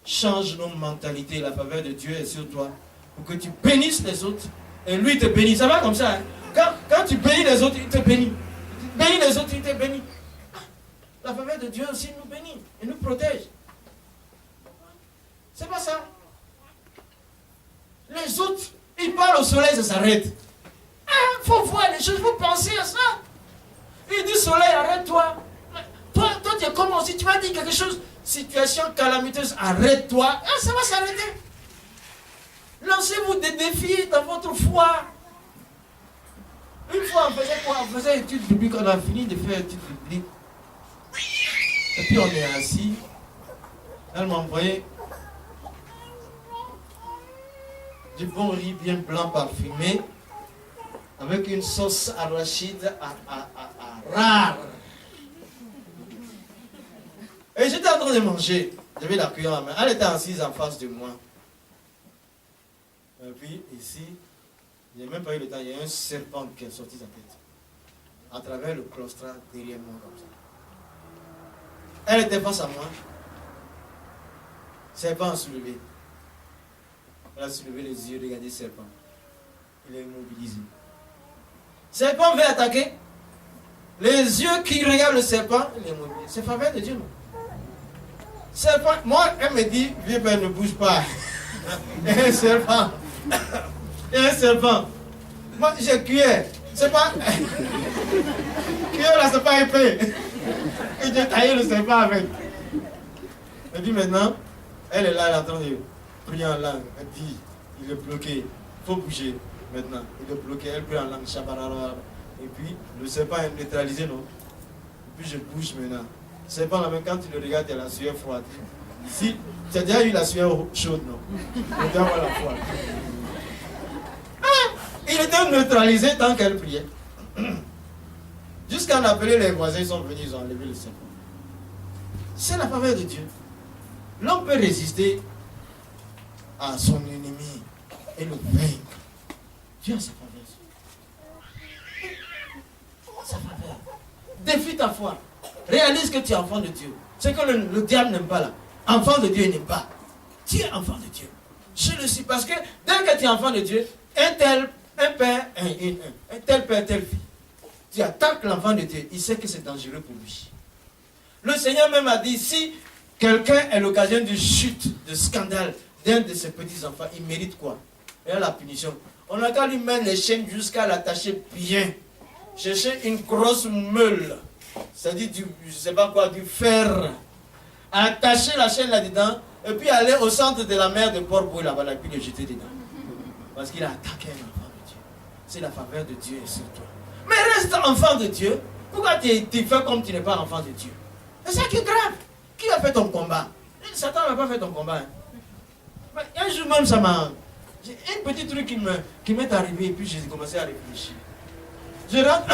Change nos mentalités. La faveur de Dieu est sur toi. Pour que tu bénisses les autres. Et lui te bénit. Ça va comme ça. Hein? Quand tu bénis les autres, il te bénit. Tu bénis les autres, il te bénit. La faveur de Dieu aussi nous bénit. Et nous protège. C'est pas ça. Les autres, ils parlent au soleil, ça s'arrête. Il faut voir les choses, il faut penser à ça. Il dit soleil, arrête-toi. Toi, tu es comme si tu vas dire quelque chose. Situation calamiteuse, arrête-toi. Ça va s'arrêter. Lancez-vous des défis dans votre foi. Une fois, on faisait quoi? On faisait études bibliques, on a fini de faire études bibliques. Et puis on est assis. Elle m'a envoyé du bon riz bien blanc parfumé, avec une sauce arachide rare. Et j'étais en train de manger. J'avais la cuillère en main. Elle était assise en face de moi. Et puis ici, il n'y a même pas eu le temps, il y a un serpent qui est sorti de sa tête. À travers le claustral derrière moi comme ça. Elle était face à moi. Serpent a soulevé. Elle a soulevé les yeux, regardez le serpent. Il est immobilisé. Serpent veut attaquer. Les yeux qui regardent le serpent, il est immobilisé. C'est faveur de Dieu, non? Serpent, moi, elle me dit, vieux père, ne bouge pas. Il y a un serpent. Il y a un serpent. Moi, j'ai cuillère. C'est pas. Cuillère là, c'est pas épais. Et j'ai taillé le serpent avec. Et puis maintenant, elle est là, elle est en train de prier en langue. Elle dit, il est bloqué. Il faut bouger maintenant. Il est bloqué. Elle prie en langue. Shabarara. Et puis, le serpent est neutralisé, non? Et puis, je bouge maintenant. Le serpent là, même quand tu le regardes, il a la sueur froide. Si, tu as déjà eu la sueur chaude, non? Tu dois avoir la froide. Il était neutralisé tant qu'elle priait. Jusqu'à en appeler les voisins, ils sont venus, ils ont enlevé le serpent. C'est la faveur de Dieu. L'homme peut résister à son ennemi et le vaincre. Dieu a sa faveur. Sa faveur. Défie ta foi. Réalise que tu es enfant de Dieu. C'est que le diable n'aime pas là. Enfant de Dieu, il n'aime pas. Tu es enfant de Dieu. Je le suis parce que dès que tu es enfant de Dieu, un père, un tel père, telle fille. Tu attaques l'enfant de Dieu, il sait que c'est dangereux pour lui. Le Seigneur même a dit, si quelqu'un est l'occasion de chute, de scandale d'un de ses petits-enfants, il mérite quoi? Et là, la punition. On a qu'à lui mettre les chaînes jusqu'à l'attacher bien. Chercher une grosse meule, c'est-à-dire du, je sais pas quoi, du fer. Attacher la chaîne là-dedans, et puis aller au centre de la mer de Port-Bouille là-bas, et puis le jeter dedans. Parce qu'il a attaqué un enfant de Dieu. C'est la faveur de Dieu sur toi. Mais reste enfant de Dieu. Pourquoi tu fais comme tu n'es pas enfant de Dieu? C'est ça qui est grave. Qui a fait ton combat? Satan n'a pas fait ton combat. Hein. Mais un jour même, ça m'a... J'ai un petit truc qui m'est arrivé et puis j'ai commencé à réfléchir. Je rentre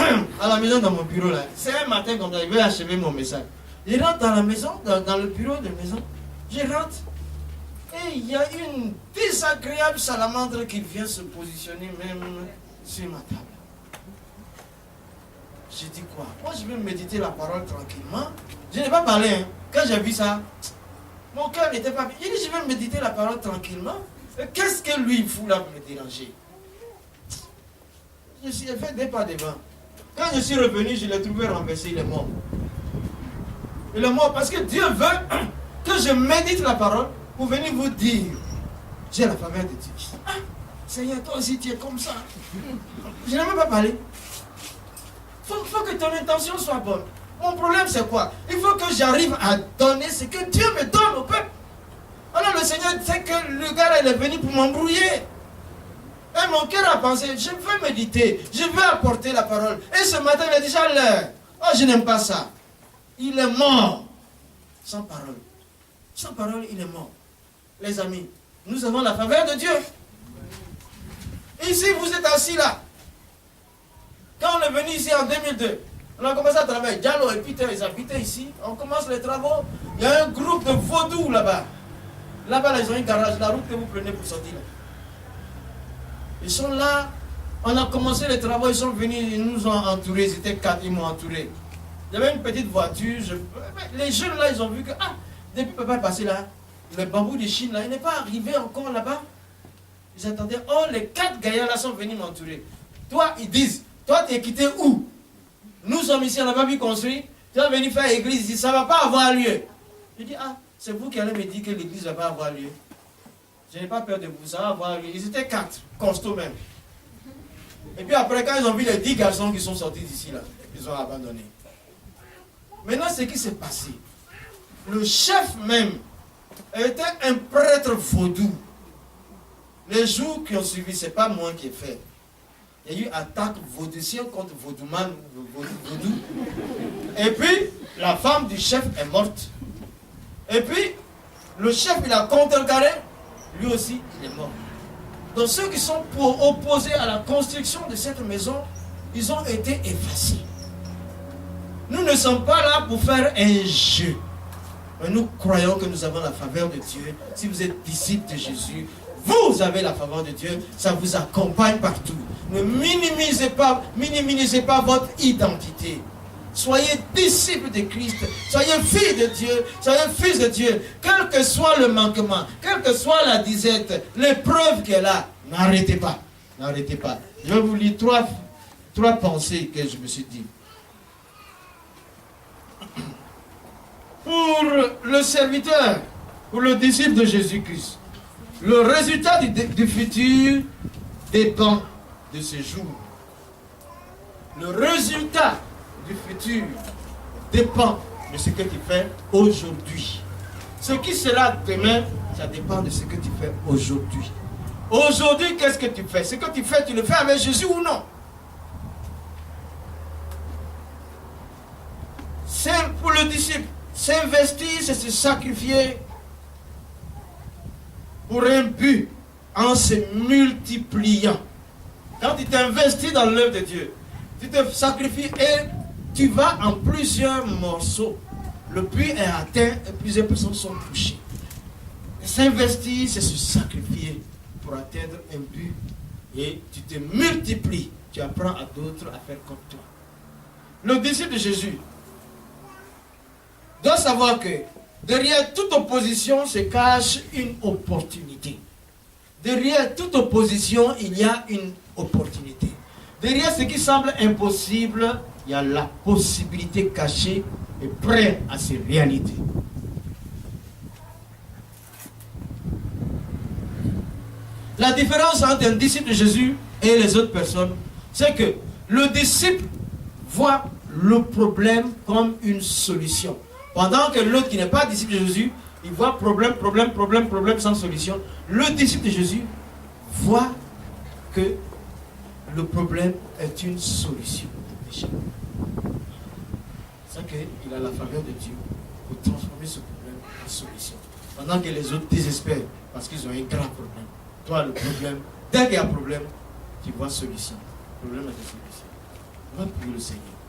à la maison dans mon bureau là. C'est un matin comme ça, je vais achever mon message. Je rentre dans la maison, dans le bureau de maison. Je rentre. Et il y a une désagréable salamandre qui vient se positionner même sur ma table. J'ai dit quoi? Moi je vais méditer la parole tranquillement. Je n'ai pas parlé. Hein. Quand j'ai vu ça, mon cœur n'était pas bien. J'ai dit je vais méditer la parole tranquillement. Qu'est-ce que lui il fout là pour me déranger? Je suis fait des pas devant. Quand je suis revenu, je l'ai trouvé renversé, il est mort. Il est mort parce que Dieu veut que je médite la parole pour venir vous dire, j'ai la faveur de Dieu. Ah, Seigneur, toi aussi tu es comme ça. Je n'ai même pas parlé. Il faut que ton intention soit bonne. Mon problème c'est quoi? Il faut que j'arrive à donner ce que Dieu me donne au peuple. Alors le Seigneur sait que le gars il est venu pour m'embrouiller. Et mon cœur a pensé, je veux méditer, je veux apporter la parole. Et ce matin il a déjà l'heure. Oh, je n'aime pas ça. Il est mort. Sans parole. Sans parole, il est mort. Les amis, nous avons la faveur de Dieu. Ici, vous êtes assis là. Quand on est venu ici en 2002, on a commencé à travailler. Diallo et Peter, ils habitaient ici. On commence les travaux. Il y a un groupe de vaudous là-bas. Là-bas, ils ont un garage. La route que vous prenez pour sortir là. Ils sont là. On a commencé les travaux. Ils sont venus. Ils nous ont entourés. Ils étaient 4. Ils m'ont entouré. Il y avait une petite voiture. Les jeunes là, ils ont vu que, depuis papa est passé là, le bambou de Chine là, il n'est pas arrivé encore là-bas. Ils attendaient. Oh, les 4 gaillards là sont venus m'entourer. Toi, ils disent, toi, tu es quitté où? Nous sommes ici, on n'a pas pu construire. Tu vas venir faire église ici, ça ne va pas avoir lieu. Je dis, c'est vous qui allez me dire que l'église ne va pas avoir lieu. Je n'ai pas peur de vous, ça va avoir lieu. Ils étaient 4, costauds même. Et puis après, quand ils ont vu les 10 garçons qui sont sortis d'ici là, ils ont abandonné. Maintenant, ce qui s'est passé, le chef même était un prêtre vaudou. Les jours qui ont suivi, ce n'est pas moi qui ai fait. Il y a eu attaque vaudoucienne contre vaudouman, vaudou. Et puis, la femme du chef est morte. Et puis, le chef, il a contrecarré. Lui aussi, il est mort. Donc ceux qui sont opposés à la construction de cette maison, ils ont été effacés. Nous ne sommes pas là pour faire un jeu. Mais nous croyons que nous avons la faveur de Dieu. Si vous êtes disciples de Jésus, vous avez la faveur de Dieu. Ça vous accompagne partout. Ne minimisez pas votre identité. Soyez disciples de Christ. Soyez filles de Dieu. Soyez fils de Dieu. Quel que soit le manquement, quelle que soit la disette, l'épreuve qu'elle a, n'arrêtez pas. N'arrêtez pas. Je vais vous lire trois pensées que je me suis dit. Pour le serviteur, pour le disciple de Jésus-Christ, le résultat du futur dépend de ce jour. Le résultat du futur dépend de ce que tu fais aujourd'hui. Ce qui sera demain, ça dépend de ce que tu fais aujourd'hui. Aujourd'hui, qu'est-ce que tu fais? Ce que tu fais, tu le fais avec Jésus ou non? C'est pour le disciple. S'investir, c'est se sacrifier pour un but en se multipliant. Quand tu t'investis dans l'œuvre de Dieu, tu te sacrifies et tu vas en plusieurs morceaux. Le but est atteint et plusieurs personnes sont touchées. S'investir, c'est se sacrifier pour atteindre un but et tu te multiplies. Tu apprends à d'autres à faire comme toi. Le disciple de Jésus doit savoir que derrière toute opposition se cache une opportunité. Derrière toute opposition, il y a une opportunité. Derrière ce qui semble impossible, il y a la possibilité cachée et prête à se réaliser. La différence entre un disciple de Jésus et les autres personnes, c'est que le disciple voit le problème comme une solution. Pendant que l'autre qui n'est pas disciple de Jésus, il voit problème sans solution. Le disciple de Jésus voit que le problème est une solution. C'est ça qu'il a la faveur de Dieu pour transformer ce problème en solution. Pendant que les autres désespèrent parce qu'ils ont un grand problème. Toi, le problème, dès qu'il y a un problème, tu vois solution. Le problème est une solution. On va prier le Seigneur.